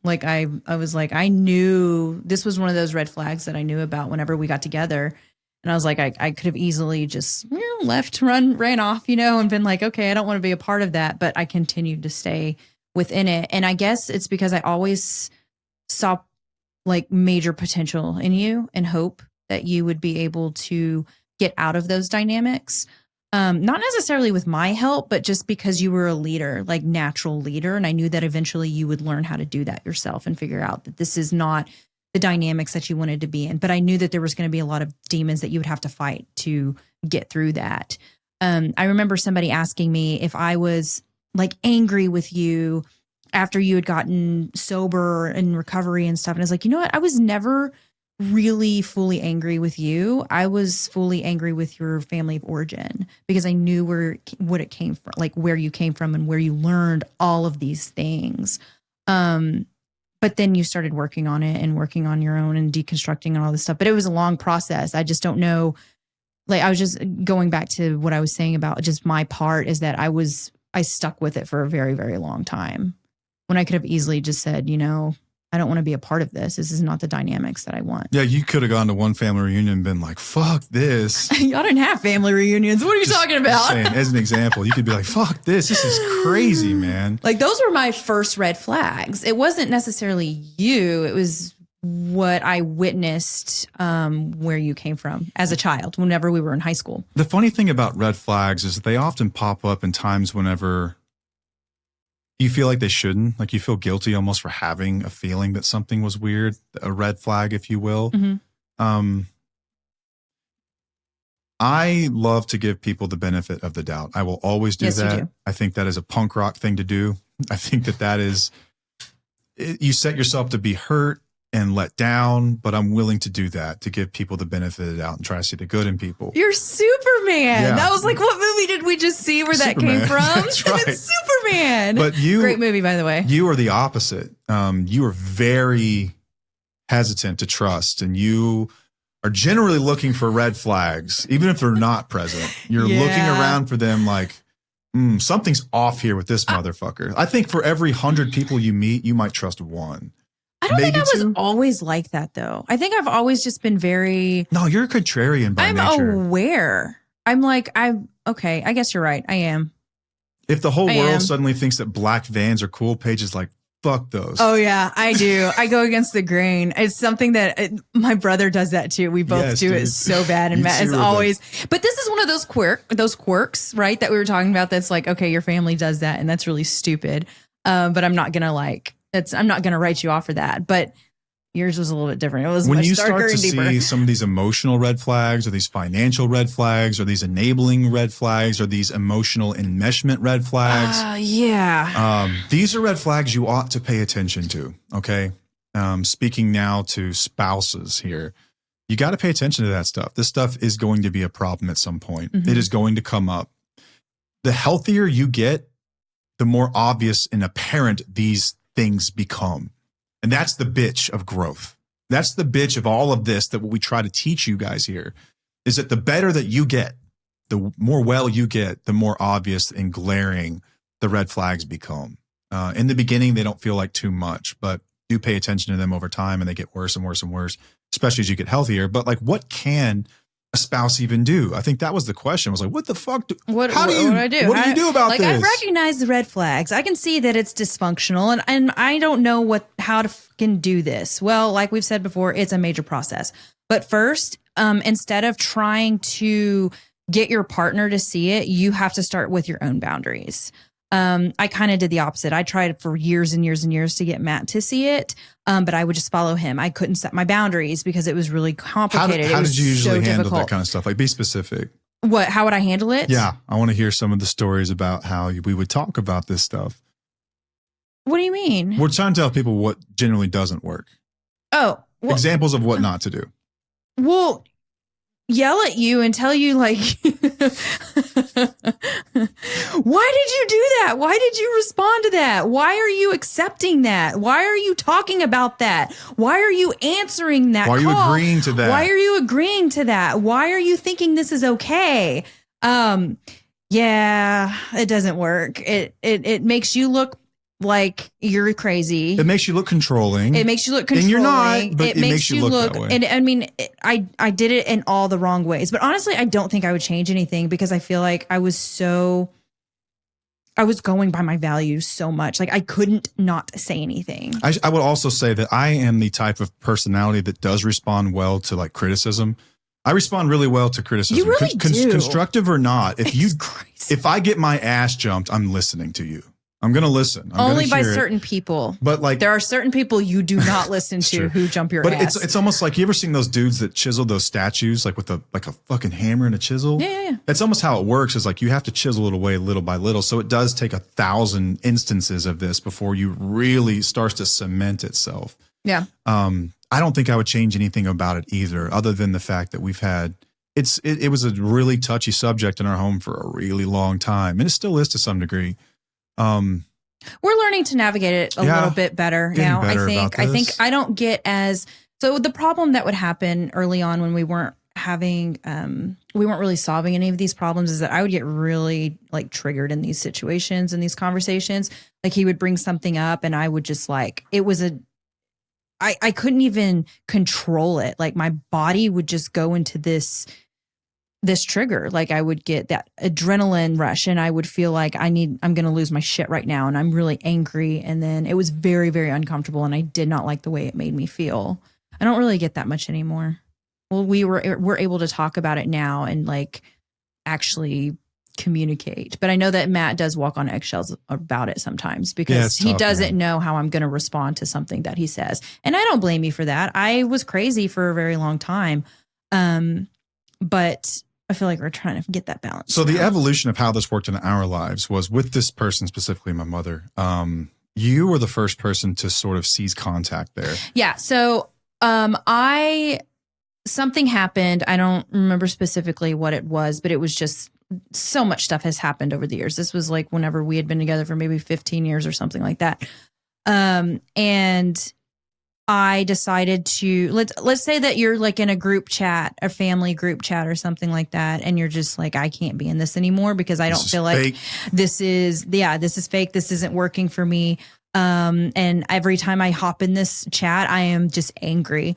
Like I was like, I knew this was one of those red flags that I knew about whenever we got together. And I was like, I could have easily just ran off, and been like, okay, I don't want to be a part of that. But I continued to stay within it. And I guess it's because I always saw like major potential in you and hope that you would be able to get out of those dynamics. Not necessarily with my help, but just because you were a leader, like natural leader. And I knew that eventually you would learn how to do that yourself and figure out that this is not the dynamics that you wanted to be in. But I knew that there was going to be a lot of demons that you would have to fight to get through that. I remember somebody asking me if I was like angry with you after you had gotten sober and recovery and stuff. And I was like, you know what? I was never really fully angry with you. I was fully angry with your family of origin because I knew what it came from, like where you came from and where you learned all of these things. But then you started working on it and working on your own and deconstructing and all this stuff. But it was a long process. I just don't know. Like, I was just going back to what I was saying about just my part is that I stuck with it for a very, very long time when I could have easily just said, you know, I don't want to be a part of this. This is not the dynamics that I want. Yeah, you could have gone to one family reunion and been like, fuck this. Y'all didn't have family reunions. What are you talking about? Saying, as an example, you could be like, fuck this. This is crazy, man. Like, those were my first red flags. It wasn't necessarily you. It was what I witnessed where you came from as a child whenever we were in high school. The funny thing about red flags is that they often pop up in times whenever you feel like they shouldn't. Like, you feel guilty almost for having a feeling that something was weird, a red flag, if you will. Mm-hmm. I love to give people the benefit of the doubt. I will always do that. You do. I think that is a punk rock thing to do. I think that is, you set yourself to be hurt and let down, but I'm willing to do that, to give people the benefit of the doubt and try to see the good in people. You're Superman. Yeah. That was like, what movie did we just see where Superman. That came from? That's right. It's Superman. But great movie, by the way. You are the opposite. You are very hesitant to trust, and you are generally looking for red flags, even if they're not present. You're looking around for them like, something's off here with this motherfucker. I think for every 100 people you meet, you might trust one. I don't think I was always like that, though. I think I've always just been very... No, you're a contrarian by nature. I'm aware. I'm like, okay, I guess you're right. I am. If the whole world suddenly thinks that black vans are cool, Paige is like, fuck those. Oh, yeah, I do. I go against the grain. It's something that my brother does that, too. We both do it so bad. And Matt is always... But this is one of those quirks, right, that we were talking about that's like, okay, your family does that, and that's really stupid. But I'm not going to I'm not going to write you off for that, but yours was a little bit different. It was when much you darker start to and deeper. See some of these emotional red flags, or these financial red flags, or these enabling red flags, or these emotional enmeshment red flags. These are red flags you ought to pay attention to. Okay. Speaking now to spouses here, you got to pay attention to that stuff. This stuff is going to be a problem at some point. Mm-hmm. It is going to come up. The healthier you get, the more obvious and apparent these things become. And that's the bitch of growth. That's the bitch of all of this, that what we try to teach you guys here is that the better that you get, the more well you get, the more obvious and glaring the red flags become. In the beginning, they don't feel like too much, but do pay attention to them over time, and they get worse and worse and worse, especially as you get healthier. But like, what can a spouse even do? I think that was the question. I was like, what the fuck? What do you do about this? I recognize the red flags. I can see that it's dysfunctional, and I don't know how to fucking do this. Well, like we've said before, it's a major process. But first, instead of trying to get your partner to see it, you have to start with your own boundaries. I kind of did the opposite. I tried for years and years and years to get Matt to see it, but I would just follow him. I couldn't set my boundaries because it was really complicated. How did you usually handle that kind of stuff? Like, be specific. How would I handle it? Yeah, I want to hear some of the stories about how we would talk about this stuff. What do you mean? We're trying to tell people what generally doesn't work. Examples of what not to do. Well, yell at you and tell you like, why did you do that? Why did you respond to that? Why are you accepting that? Why are you talking about that? Why are you answering that? Why are you agreeing to that? Why are you agreeing to that? Why are you thinking this is okay? Yeah, it doesn't work. It makes you look like you're crazy. It makes you look controlling. And you're not, but it makes you look that way. And I mean, I did it in all the wrong ways. But honestly, I don't think I would change anything because I feel like I was going by my values so much. Like, I couldn't not say anything. I would also say that I am the type of personality that does respond well to like criticism. I respond really well to criticism. You really do. Constructive or not. If I get my ass jumped, I'm listening to you. I'm going to listen. I'm Only gonna by hear certain it. people. But like, there are certain people you do not listen to true. who jump your but ass. it's almost like, you ever seen those dudes that chisel those statues like with a fucking hammer and a chisel? Yeah. That's almost how it works, is like you have to chisel it away little by little. So it does take 1,000 instances of this before you really starts to cement itself. Yeah. I don't think I would change anything about it either, other than the fact that we've had, it was a really touchy subject in our home for a really long time. And it still is to some degree. We're learning to navigate it a little bit better now. Better I think I don't get as, so the problem that would happen early on when we weren't having, we weren't really solving any of these problems, is that I would get really like triggered in these situations and these conversations. Like he would bring something up and I would just like, I couldn't even control it. Like my body would just go into this trigger. Like I would get that adrenaline rush and I would feel like I'm going to lose my shit right now. And I'm really angry. And then it was very, very uncomfortable. And I did not like the way it made me feel. I don't really get that much anymore. Well, we're able to talk about it now and like actually communicate. But I know that Matt does walk on eggshells about it sometimes because he doesn't know how I'm going to respond to something that he says. And I don't blame you for that. I was crazy for a very long time. But I feel like we're trying to get that balance. So the evolution of how this worked in our lives was with this person, specifically my mother. You were the first person to sort of seize contact there. Yeah. So something happened. I don't remember specifically what it was, but it was just so much stuff has happened over the years. This was like whenever we had been together for maybe 15 years or something like that. And I decided to, let's say that you're like in a group chat, a family group chat or something like that. And you're just like, I can't be in this anymore because I don't feel like this is fake. This isn't working for me. And every time I hop in this chat, I am just angry.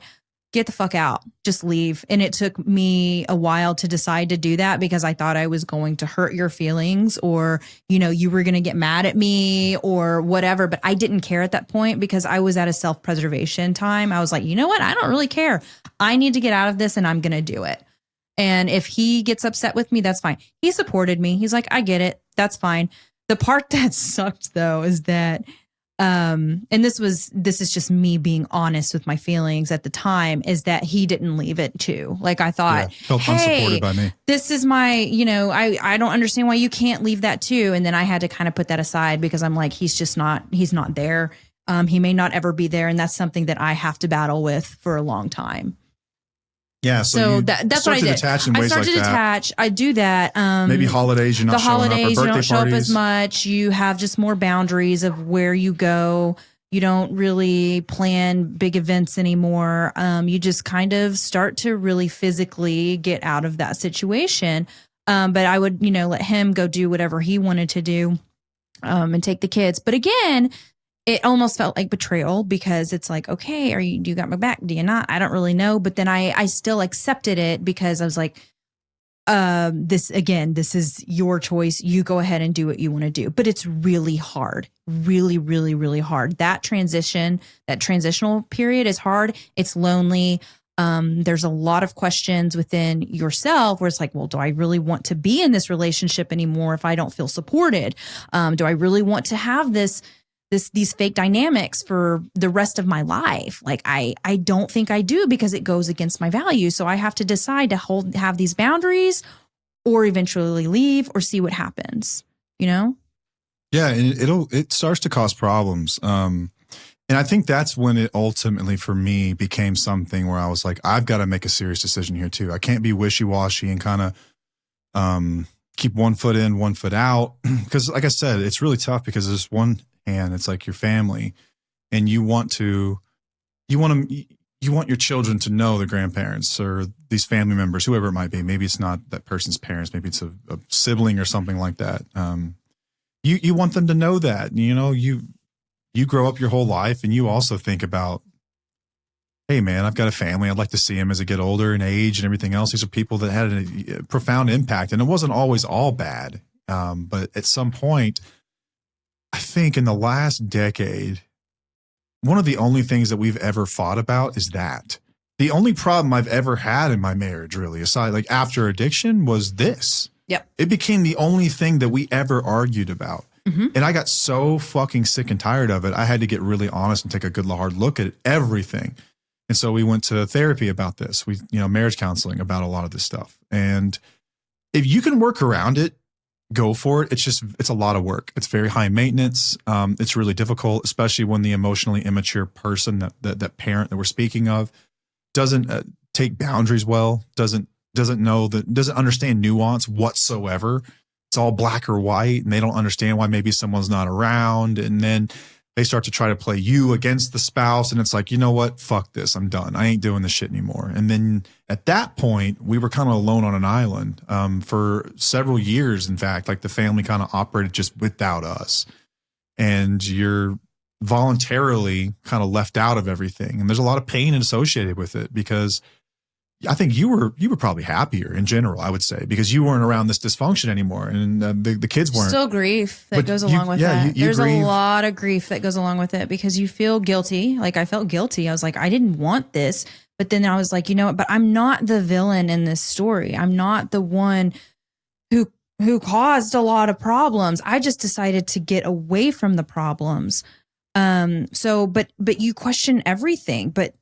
Get the fuck out, just leave. And it took me a while to decide to do that because I thought I was going to hurt your feelings or, you were going to get mad at me or whatever. But I didn't care at that point because I was at a self-preservation time. I was like, you know what? I don't really care. I need to get out of this and I'm going to do it. And if he gets upset with me, that's fine. He supported me. He's like, I get it. That's fine. The part that sucked though is that and this is just me being honest with my feelings at the time, is that he didn't leave it too. Like I thought, felt unsupported by me. This is my, I don't understand why you can't leave that too. And then I had to kind of put that aside because I'm like, he's not there. He may not ever be there. And that's something that I have to battle with for a long time. Yeah, so that's what I did. I started to detach. I do that. Maybe holidays, you're not showing up, or birthday you don't show parties. up as much. You have just more boundaries of where you go. You don't really plan big events anymore. You just kind of start to really physically get out of that situation. But I would, let him go do whatever he wanted to do, and take the kids. But again, it almost felt like betrayal because it's like, okay, do you got my back? Do you not? I don't really know. But then I still accepted it because I was like, this is your choice. You go ahead and do what you want to do. But it's really hard, really, really, really hard. That transitional period is hard. It's lonely. There's a lot of questions within yourself where it's like, well, do I really want to be in this relationship anymore if I don't feel supported? Do I really want to have these fake dynamics for the rest of my life? Like I don't think I do because it goes against my values. So I have to decide to have these boundaries or eventually leave or see what happens, Yeah. And it starts to cause problems. And I think that's when it ultimately for me became something where I was like, I've got to make a serious decision here too. I can't be wishy-washy and kind of, keep one foot in, one foot out. Because like I said, it's really tough because there's one hand, it's like your family, and you want your children to know the grandparents or these family members, whoever it might be. Maybe it's not that person's parents, maybe it's a sibling or something like that. You want them to know that, you grow up your whole life and you also think about, hey man, I've got a family. I'd like to see them as I get older and age and everything else. These are people that had a profound impact, and it wasn't always all bad. But at some point, I think in the last decade, one of the only things that we've ever fought about is that. The only problem I've ever had in my marriage, really, aside, like after addiction, was this. Yep. It became the only thing that we ever argued about. Mhm. And I got so fucking sick and tired of it. I had to get really honest and take a good hard look at everything. And so we went to therapy about this. We, marriage counseling about a lot of this stuff. And if you can work around it, go for it. It's a lot of work. It's very high maintenance. It's really difficult, especially when the emotionally immature person, that parent that we're speaking of, doesn't take boundaries well, doesn't understand nuance whatsoever. It's all black or white, and they don't understand why maybe someone's not around. And then they start to try to play you against the spouse. And it's like, you know what? Fuck this. I'm done. I ain't doing this shit anymore. And then at that point, we were kind of alone on an island for several years. In fact, like the family kind of operated just without us. And you're voluntarily kind of left out of everything. And there's a lot of pain associated with it, because I think you were probably happier in general, I would say, because you weren't around this dysfunction anymore, and the kids weren't. Still grief that goes along with that. There's a lot of grief that goes along with it, because you feel guilty. Like I felt guilty. I was like, I didn't want this. But then I was like, you know what? But I'm not the villain in this story. I'm not the one who caused a lot of problems. I just decided to get away from the problems. But you question everything, but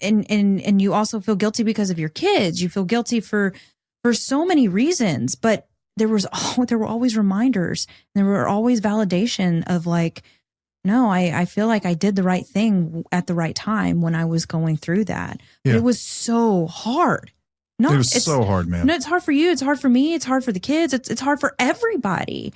and you also feel guilty because of your kids. You feel guilty for so many reasons, but there were always reminders. There were always validation of like, no, I feel like I did the right thing at the right time when I was going through that. Yeah. But it was so hard. No, it was so hard, man. No, it's hard for you. It's hard for me. It's hard for the kids. It's hard for everybody.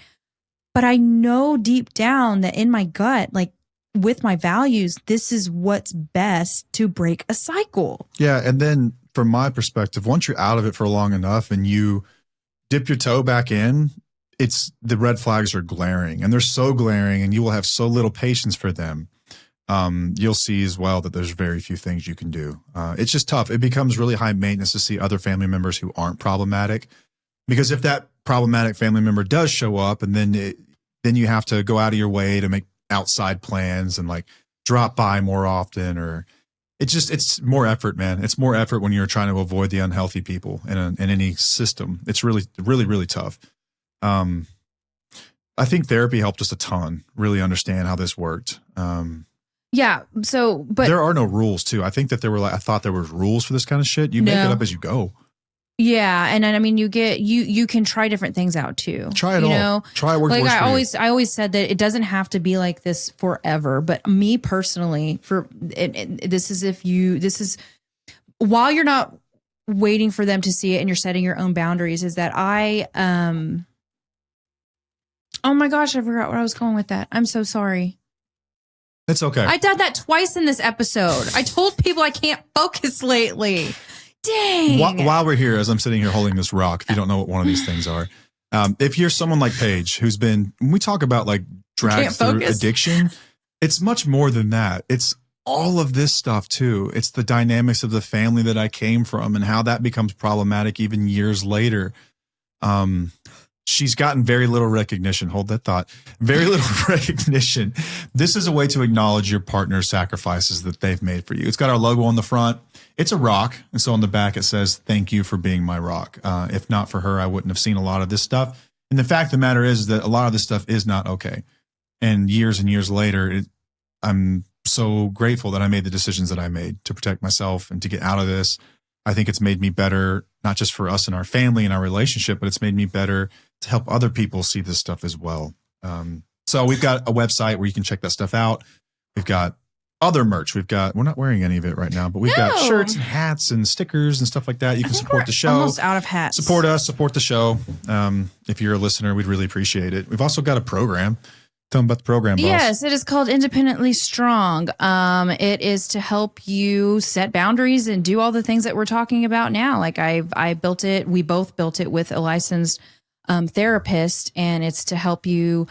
But I know deep down that in my gut, like, with my values, this is what's best to break a cycle. Yeah. And then from my perspective, once you're out of it for long enough and you dip your toe back in, the red flags are glaring, and they're so glaring, and you will have so little patience for them. You'll see as well that there's very few things you can do. It's just tough. It becomes really high maintenance to see other family members who aren't problematic, because if that problematic family member does show up, and then you have to go out of your way to make outside plans and like drop by more often, or it's more effort, man. It's more effort when you're trying to avoid the unhealthy people in any system. It's really, really, really tough. I think therapy helped us a ton, really understand how this worked. Yeah. So, but there are no rules too. I think that I thought there were rules for this kind of shit. You make it up as you go. Yeah, and I mean, you can try different things out too. Try it all. Try what works for you. I always said that it doesn't have to be like this forever. But me personally, this is while you're not waiting for them to see it and you're setting your own boundaries, is that oh my gosh, I forgot where I was going with that. I'm so sorry. It's okay. I did that twice in this episode. I told people I can't focus lately. Dang. While we're here, as I'm sitting here holding this rock, if you don't know what one of these things are, if you're someone like Paige, when we talk about like dragged through addiction, it's much more than that. It's all of this stuff too. It's the dynamics of the family that I came from and how that becomes problematic even years later. She's gotten very little recognition. Hold that thought. Very little recognition. This is a way to acknowledge your partner's sacrifices that they've made for you. It's got our logo on the front. It's a rock. And so on the back, it says, "Thank you for being my rock. If not for her, I wouldn't have seen a lot of this stuff." And the fact of the matter is that a lot of this stuff is not okay. And years later, I'm so grateful that I made the decisions that I made to protect myself and to get out of this. I think it's made me better, not just for us and our family and our relationship, but it's made me better to help other people see this stuff as well. So we've got a website where you can check that stuff out. We've got other merch. We're not wearing any of it right now, but we've got shirts and hats and stickers and stuff like that. You can support the show. Almost out of hats. Support us, support the show. If you're a listener, we'd really appreciate it. We've also got a program. Tell them about the program, boss. Yes, it is called Independently Strong. It is to help you set boundaries and do all the things that we're talking about now. Like I built it. We both built it with a licensed therapist, and it's to help you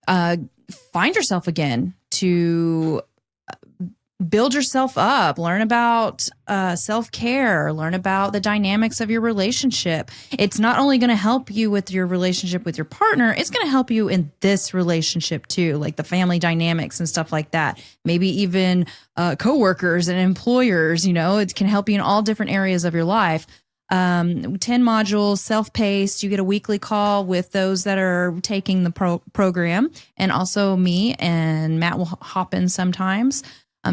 find yourself again, to build yourself up, learn about self-care, learn about the dynamics of your relationship. It's not only going to help you with your relationship with your partner, it's going to help you in this relationship too, like the family dynamics and stuff like that. Maybe even coworkers and employers, it can help you in all different areas of your life. 10 modules, self-paced. You get a weekly call with those that are taking the program, and also me and Matt will hop in sometimes.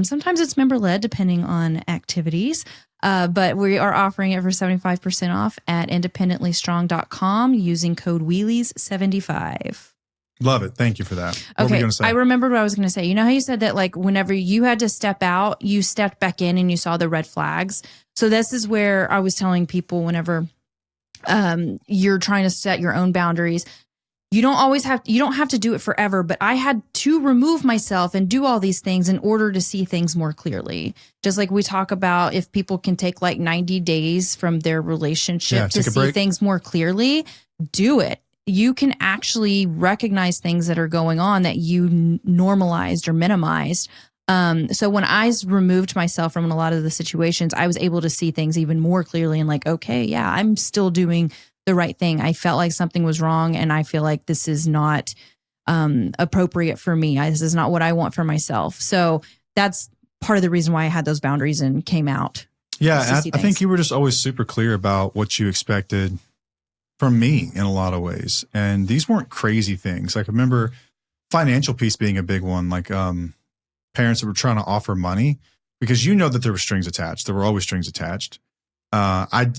Sometimes it's member-led depending on activities. But we are offering it for 75% off at independentlystrong.com using code Wheelies75. Love it. Thank you for that. What were Okay. you going to say? I remembered what I was going to say. You know how you said that like whenever you had to step out, you stepped back in and you saw the red flags. So this is where I was telling people whenever you're trying to set your own boundaries, you don't have to do it forever, but I had to remove myself and do all these things in order to see things more clearly. Just like we talk about, if people can take like 90 days from their relationship to see things more clearly, do it. You can actually recognize things that are going on that you normalized or minimized. So when I removed myself from a lot of the situations, I was able to see things even more clearly and like, okay, yeah, I'm still doing the right thing. I felt like something was wrong, and I feel like this is not appropriate for me. This is not what I want for myself. So that's part of the reason why I had those boundaries and came out. Yeah, I think you were just always super clear about what you expected from me in a lot of ways. And these weren't crazy things. Like I remember financial piece being a big one, like parents that were trying to offer money, because you know that there were strings attached. There were always strings attached. I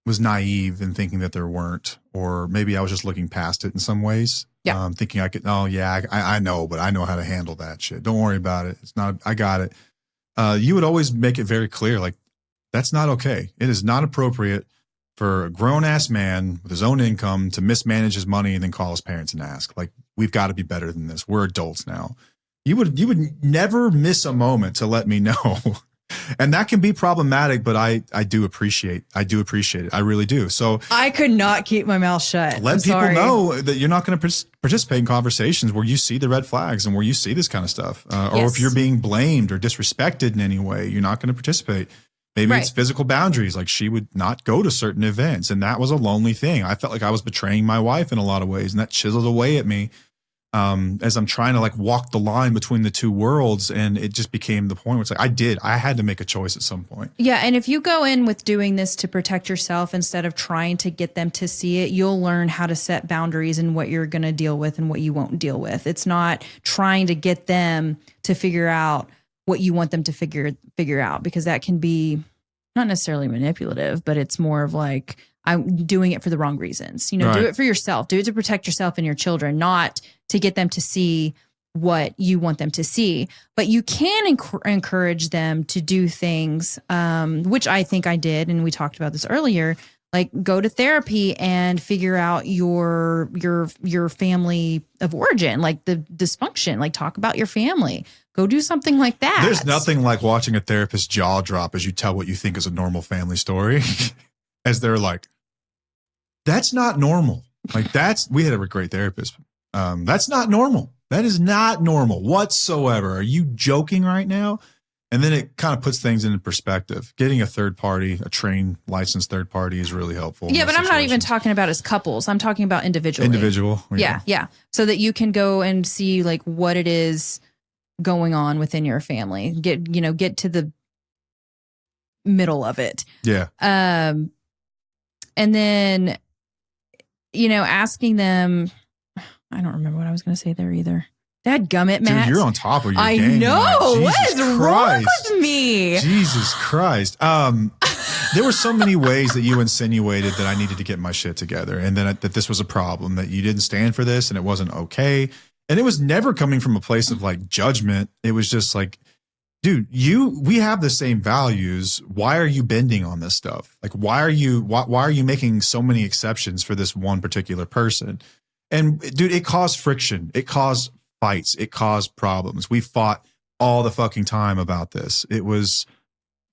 was naive in thinking that there weren't, or maybe I was just looking past it in some ways. Yeah. Thinking I could, I know, but I know how to handle that shit. Don't worry about it. It's not, I got it. You would always make it very clear, like, that's not okay. It is not appropriate for a grown ass man with his own income to mismanage his money and then call his parents and ask, like, we've got to be better than this. We're adults now. You would never miss a moment to let me know. And that can be problematic, but I do appreciate it. I really do. So I could not keep my mouth shut. Let people know that you're not going to participate in conversations where you see the red flags and where you see this kind of stuff. Or if you're being blamed or disrespected in any way, you're not going to participate. Maybe it's physical boundaries. Like she would not go to certain events. And that was a lonely thing. I felt like I was betraying my wife in a lot of ways. And that chiseled away at me. As I'm trying to like walk the line between the two worlds, and it just became the point where it's like, I had to make a choice at some point. Yeah. And if you go in with doing this to protect yourself instead of trying to get them to see it, you'll learn how to set boundaries and what you're going to deal with and what you won't deal with. It's not trying to get them to figure out what you want them to figure out, because that can be not necessarily manipulative, but it's more of like, I'm doing it for the wrong reasons. Do it for yourself. Do it to protect yourself and your children, not to get them to see what you want them to see. But you can encourage them to do things, which I think I did. And we talked about this earlier, like go to therapy and figure out your family of origin, like the dysfunction, like talk about your family. Go do something like that. There's nothing like watching a therapist's jaw drop as you tell what you think is a normal family story. As they're like, that's not normal. Like we had a great therapist. That's not normal. That is not normal whatsoever. Are you joking right now? And then it kind of puts things into perspective. Getting a third party, a trained, licensed third party is really helpful. Yeah, but I'm not even talking about as couples. I'm talking about individually. Individual. Yeah. So that you can go and see like what it is going on within your family. Get to the middle of it. Yeah. And then, asking them, I don't remember what I was going to say there either. Dadgummit, Matt. Dude, you're on top of your game. I know. What is wrong Christ. with me? Jesus Christ. There were so many ways that you insinuated that I needed to get my shit together, and then that this was a problem, that you didn't stand for this and it wasn't okay. And it was never coming from a place of like judgment. It was just like, dude, we have the same values. Why are you bending on this stuff? Like, why are you making so many exceptions for this one particular person? And dude, it caused friction. It caused fights. It caused problems. We fought all the fucking time about this. It was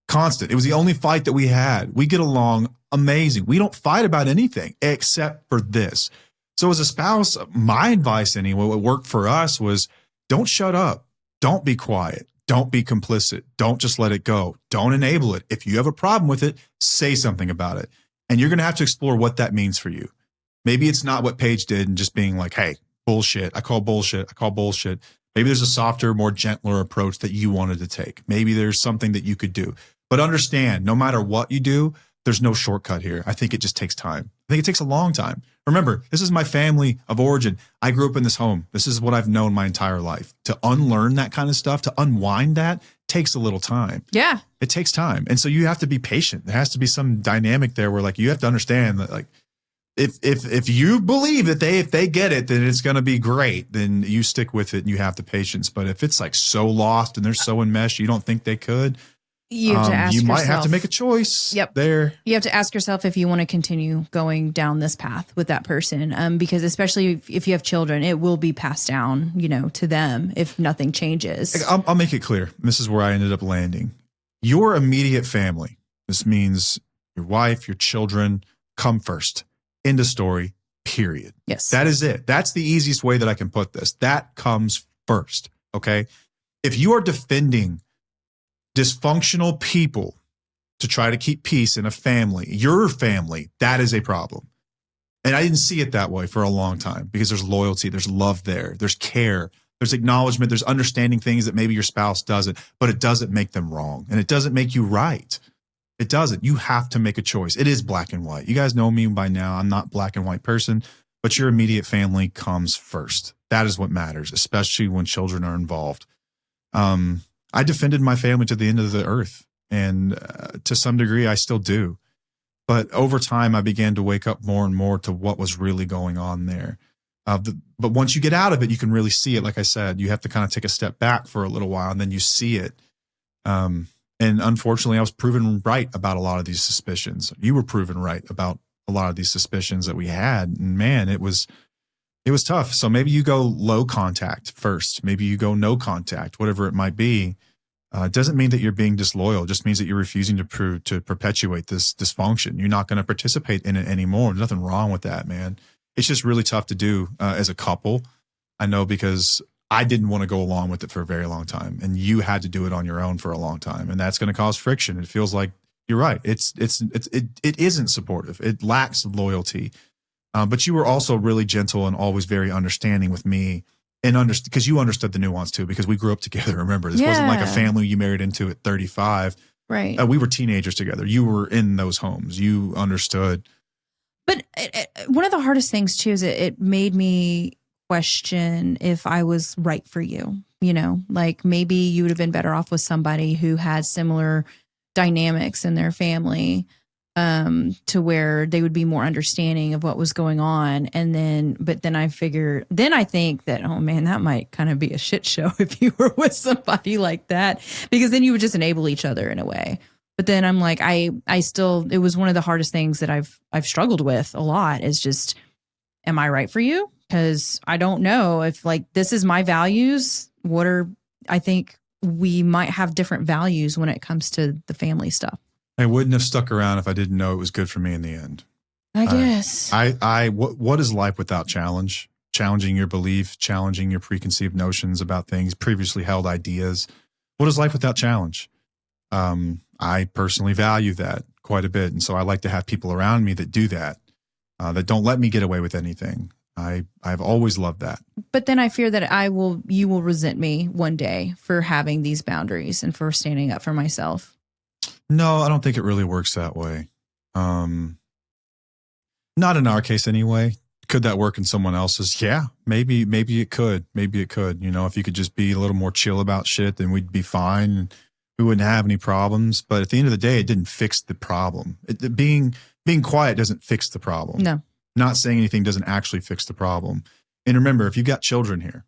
constant. It was the only fight that we had. We get along amazing. We don't fight about anything except for this. So as a spouse, my advice anyway, what worked for us was don't shut up. Don't be quiet. Don't be complicit. Don't just let it go. Don't enable it. If you have a problem with it, say something about it. And you're going to have to explore what that means for you. Maybe it's not what Paige did and just being like, hey, bullshit. I call bullshit. Maybe there's a softer, more gentler approach that you wanted to take. Maybe there's something that you could do. But understand, no matter what you do, there's no shortcut here. I think it just takes time. I think it takes a long time. Remember, this is my family of origin. I grew up in this home. This is what I've known my entire life. To unlearn that kind of stuff, to unwind that, takes a little time. Yeah. It takes time. And so you have to be patient. There has to be some dynamic there where like you have to understand that like if you believe that if they get it, then it's going to be great, then you stick with it and you have the patience. But if it's like so lost and they're so enmeshed, you don't think they could, You have to ask you yourself. might have to make a choice. Yep. There. You have to ask yourself if you want to continue going down this path with that person. Because especially if you have children, it will be passed down, to them if nothing changes. I'll make it clear. This is where I ended up landing. Your immediate family. This means your wife, your children come first. End of story, period. Yes. That is it. That's the easiest way that I can put this. That comes first. Okay. If you are defending dysfunctional people to try to keep peace in a family, your family, that is a problem. And I didn't see it that way for a long time because there's loyalty, there's love there, there's care, there's acknowledgement, there's understanding things that maybe your spouse doesn't, but it doesn't make them wrong and it doesn't make you right. It doesn't. You have to make a choice. It is black and white. You guys know me by now. I'm not a black and white person, but your immediate family comes first. That is what matters, especially when children are involved. I defended my family to the end of the earth, and to some degree, I still do. But over time, I began to wake up more and more to what was really going on there. But once you get out of it, you can really see it. Like I said, you have to kind of take a step back for a little while, and then you see it. And unfortunately, I was proven right about a lot of these suspicions. You were proven right about a lot of these suspicions that we had. And man, it was tough. So maybe you go low contact first. Maybe you go no contact, whatever it might be. It doesn't mean that you're being disloyal. It just means that you're refusing to perpetuate this dysfunction. You're not going to participate in it anymore. There's nothing wrong with that, man. It's just really tough to do as a couple. I know because I didn't want to go along with it for a very long time, and you had to do it on your own for a long time, and that's going to cause friction. It feels like you're right. It isn't supportive. It lacks loyalty. But you were also really gentle and always very understanding with me, and because you understood the nuance too, because we grew up together. Remember, this wasn't like a family you married into at 35. Right. We were teenagers together. You were in those homes. You understood. But one of the hardest things too is it made me question if I was right for you. Like maybe you would have been better off with somebody who had similar dynamics in their family, to where they would be more understanding of what was going on. But then I think that, oh man, that might kind of be a shit show if you were with somebody like that, because then you would just enable each other in a way. But then I'm like, it was one of the hardest things that I've struggled with a lot is just, am I right for you? Because I don't know if like, this is my values. I think we might have different values when it comes to the family stuff. I wouldn't have stuck around if I didn't know it was good for me in the end. I guess. What is life without challenge? Challenging your belief, challenging your preconceived notions about things, previously held ideas. What is life without challenge? I personally value that quite a bit. And so I like to have people around me that do that, that don't let me get away with anything. I've always loved that. But then I fear that you will resent me one day for having these boundaries and for standing up for myself. No, I don't think it really works that way. Not in our case anyway. Could that work in someone else's? Yeah, maybe it could. Maybe it could. If you could just be a little more chill about shit, then we'd be fine. And we wouldn't have any problems. But at the end of the day, it didn't fix the problem. Being quiet doesn't fix the problem. No. Not saying anything doesn't actually fix the problem. And remember, if you've got children here,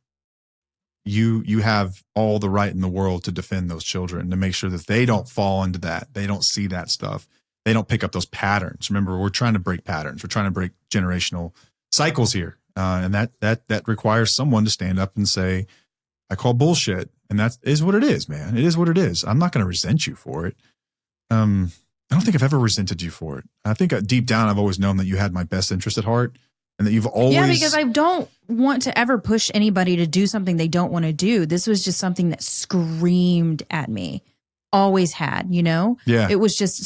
you have all the right in the world to defend those children, to make sure that they don't fall into that. They don't see that stuff. They don't pick up those patterns. Remember, we're trying to break patterns. We're trying to break generational cycles here. And that requires someone to stand up and say, I call bullshit. And that is what it is, man. It is what it is. I'm not going to resent you for it. I don't think I've ever resented you for it. I think deep down, I've always known that you had my best interest at heart, and that you've always. Yeah, because I don't want to ever push anybody to do something they don't want to do. This was just something that screamed at me. Always had, Yeah. It was just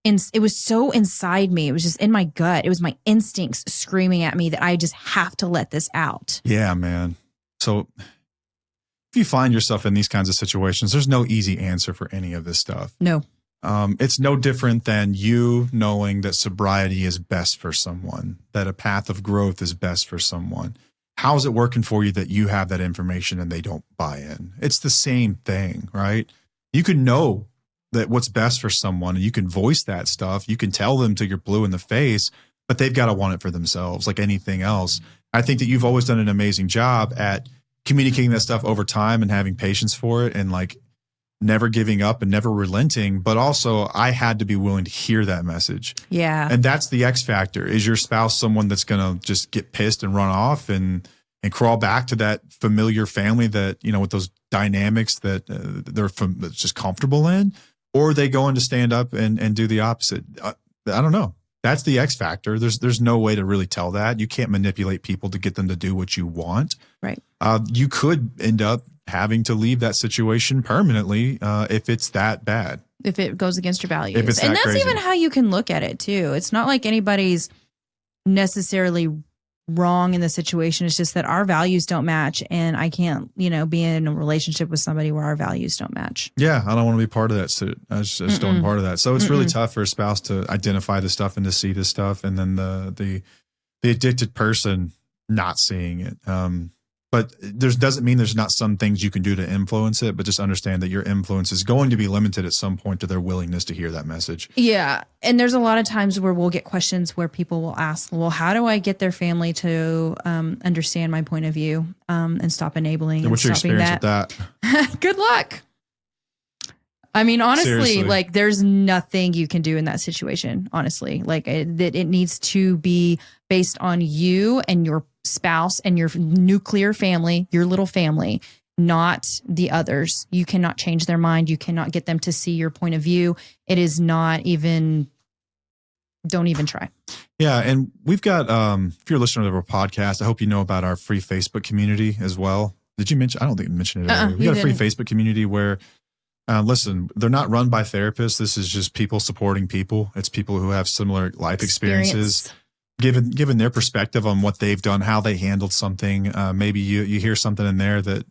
it was so inside me. It was just in my gut. It was my instincts screaming at me that I just have to let this out. Yeah, man. So if you find yourself in these kinds of situations, there's no easy answer for any of this stuff. No. It's no different than you knowing that sobriety is best for someone, that a path of growth is best for someone. How is it working for you that you have that information and they don't buy in? It's the same thing, right? You can know that what's best for someone and you can voice that stuff. You can tell them till you're blue in the face, but they've got to want it for themselves like anything else. I think that you've always done an amazing job at communicating that stuff over time and having patience for it and like never giving up and never relenting. But also I had to be willing to hear that message. Yeah. And that's the X factor. Is your spouse someone that's going to just get pissed and run off and crawl back to that familiar family that, you know, with those dynamics that that's just comfortable in? Or are they going to stand up and do the opposite? I don't know. That's the X factor. There's no way to really tell that. You can't manipulate people to get them to do what you want. Right. You could end up having to leave that situation permanently if it's that bad. If it goes against your values. If it's that and that's crazy. even how you can look at it too. It's not like anybody's necessarily wrong in the situation. It's just that our values don't match, and I can't, be in a relationship with somebody where our values don't match. Yeah, I don't want to be part of that. So I just don't want part of that. So it's really tough for a spouse to identify this stuff and to see this stuff, and then the addicted person not seeing it. But doesn't mean there's not some things you can do to influence it, but just understand that your influence is going to be limited at some point to their willingness to hear that message. Yeah. And there's a lot of times where we'll get questions where people will ask, well, how do I get their family to understand my point of view and stop enabling and what's your stopping experience with that? Good luck. I mean, honestly, Seriously. like there's nothing you can do in that situation, honestly. Like it needs to be based on you and your spouse and your nuclear family, your little family, not the others. You cannot change their mind. You cannot get them to see your point of view. It is not even, don't even try. Yeah. And we've got, if you're listening to our podcast, I hope you know about our free Facebook community as well. Did you mention? I don't think you mentioned it earlier. We got a free Facebook community where, listen, they're not run by therapists. This is just people supporting people. It's people who have similar life experiences, given their perspective on what they've done, how they handled something. Maybe you hear something in there that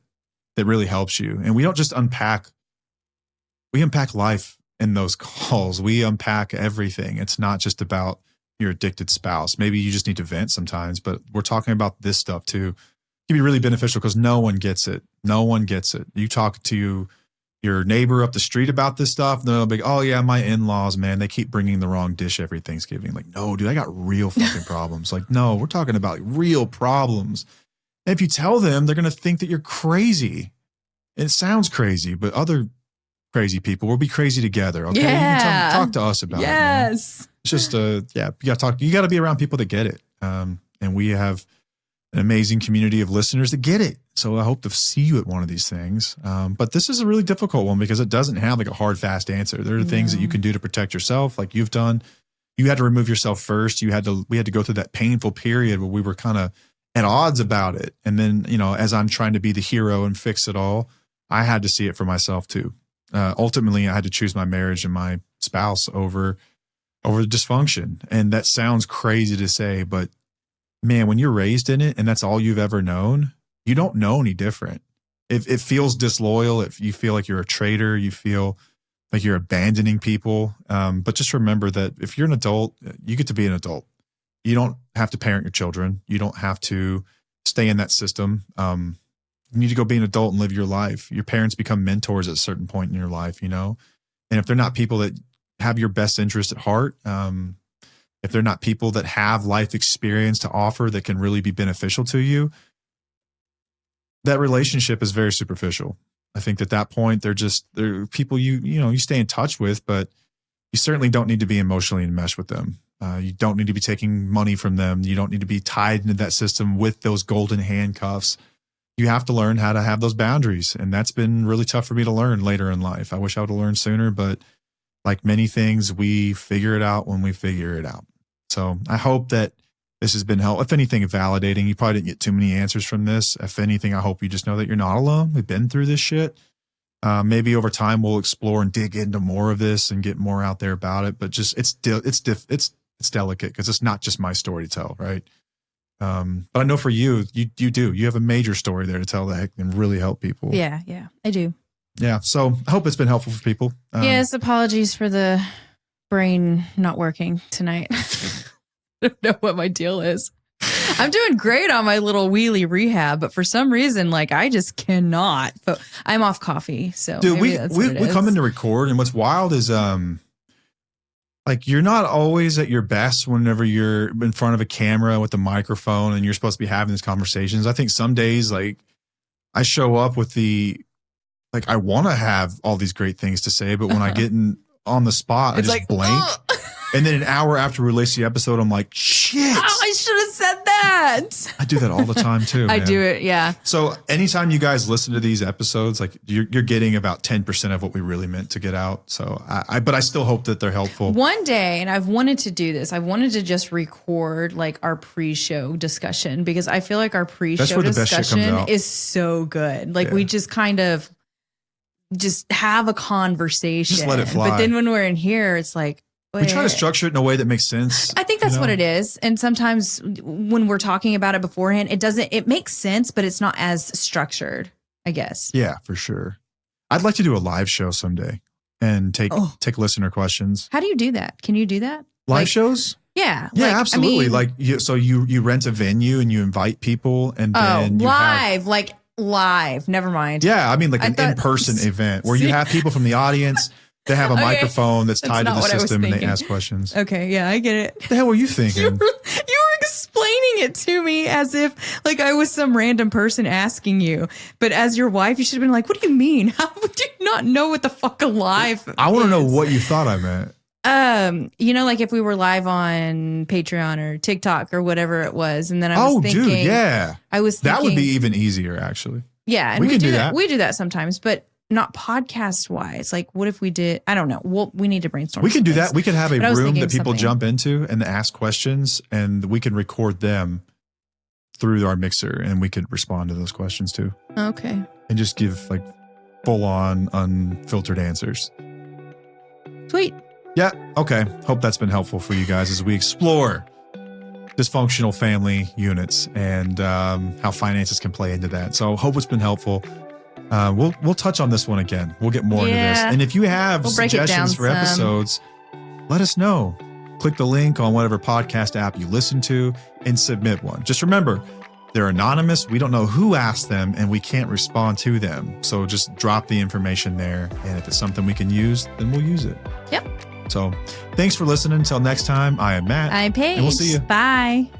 really helps you. And we don't just unpack. We unpack life in those calls. We unpack everything. It's not just about your addicted spouse. Maybe you just need to vent sometimes, but we're talking about this stuff too. It can be really beneficial because no one gets it. No one gets it. You talk to your neighbor up the street about this stuff, they'll be, oh yeah, my in-laws, man, they keep bringing the wrong dish every Thanksgiving. Like, no, dude, I got real fucking problems. Like, no, we're talking about real problems. And if you tell them, they're going to think that you're crazy. It sounds crazy, but other crazy people will be crazy together. Okay. Yeah. You can talk to us about it. Man. Yes. It's just, you got to be around people that get it. And we have an amazing community of listeners that get it. So I hope to see you at one of these things. But this is a really difficult one because it doesn't have like a hard, fast answer. There are things that you can do to protect yourself, like you've done. You had to remove yourself first. We had to go through that painful period where we were kind of at odds about it. And then, as I'm trying to be the hero and fix it all, I had to see it for myself too. Ultimately, I had to choose my marriage and my spouse over the dysfunction. And that sounds crazy to say, but man, when you're raised in it and that's all you've ever known, you don't know any different. If it feels disloyal, if you feel like you're a traitor, you feel like you're abandoning people. But just remember that if you're an adult, you get to be an adult. You don't have to parent your children. You don't have to stay in that system. You need to go be an adult and live your life. Your parents become mentors at a certain point in your life, And if they're not people that have your best interest at heart, if they're not people that have life experience to offer that can really be beneficial to you, that relationship is very superficial. I think at that point, they're people you stay in touch with, but you certainly don't need to be emotionally enmeshed with them. You don't need to be taking money from them. You don't need to be tied into that system with those golden handcuffs. You have to learn how to have those boundaries. And that's been really tough for me to learn later in life. I wish I would have learned sooner, but like many things, we figure it out when we figure it out. So I hope that this has been helpful. If anything, validating. You probably didn't get too many answers from this. If anything, I hope you just know that you're not alone. We've been through this shit. Maybe over time we'll explore and dig into more of this and get more out there about it. But just it's delicate because it's not just my story to tell, right? But I know for you have a major story there to tell that can really help people. Yeah, I do. Yeah. So I hope it's been helpful for people. Yes. Apologies for the brain not working tonight. I don't know what my deal is. I'm doing great on my little wheelie rehab, but for some reason, like I just cannot. I'm off coffee, so dude, we we come in to record, and what's wild is like you're not always at your best whenever you're in front of a camera with a microphone and you're supposed to be having these conversations. I think some days like I show up with I want to have all these great things to say, but when I get on the spot, I just blank. And then an hour after we release the episode, I'm like, shit. Oh, I should have said that. I do that all the time too. I man. do it. Yeah. So anytime you guys listen to these episodes, like you're getting about 10% of what we really meant to get out. So but I still hope that they're helpful. One day, and I've wanted to do this, I wanted to just record like our pre-show discussion because I feel like our pre-show discussion is so good. Like we just kind of just have a conversation. Just let it fly. But then when we're in here, it's like, we try to structure it in a way that makes sense. I think that's what it is. And sometimes when we're talking about it beforehand, it makes sense, but it's not as structured, I guess. Yeah, for sure. I'd like to do a live show someday and take listener questions. How do you do that? Can you do that? Live shows? Yeah. Yeah, absolutely. I mean, so you rent a venue and you invite people and then live. Never mind. Yeah, I mean like an in-person event where you have people from the audience. They have a microphone that's tied to the system and they ask questions. Okay, yeah, I get it. What the hell were you thinking? You were explaining it to me as if like I was some random person asking you. But as your wife, you should have been like, what do you mean? How would you not know what the fuck a live I want to know what you thought I meant. Like if we were live on Patreon or TikTok or whatever it was. And then I was thinking. Dude, yeah. I was thinking. That would be even easier, actually. Yeah, and we do that. We do that sometimes, but not podcast wise. Like what if we did, I don't know. We need to brainstorm. We can do that. We can have a room that people jump into and ask questions and we can record them through our mixer and we could respond to those questions too. Okay. And just give like full on unfiltered answers. Sweet. Yeah. Okay. Hope that's been helpful for you guys as we explore dysfunctional family units and how finances can play into that. So hope it's been helpful. We'll touch on this one again. We'll get more into this. And if you have suggestions for episodes, let us know. Click the link on whatever podcast app you listen to and submit one. Just remember, they're anonymous. We don't know who asked them and we can't respond to them. So just drop the information there. And if it's something we can use, then we'll use it. Yep. So thanks for listening. Until next time, I am Matt. I'm Paige. And we'll see you. Bye.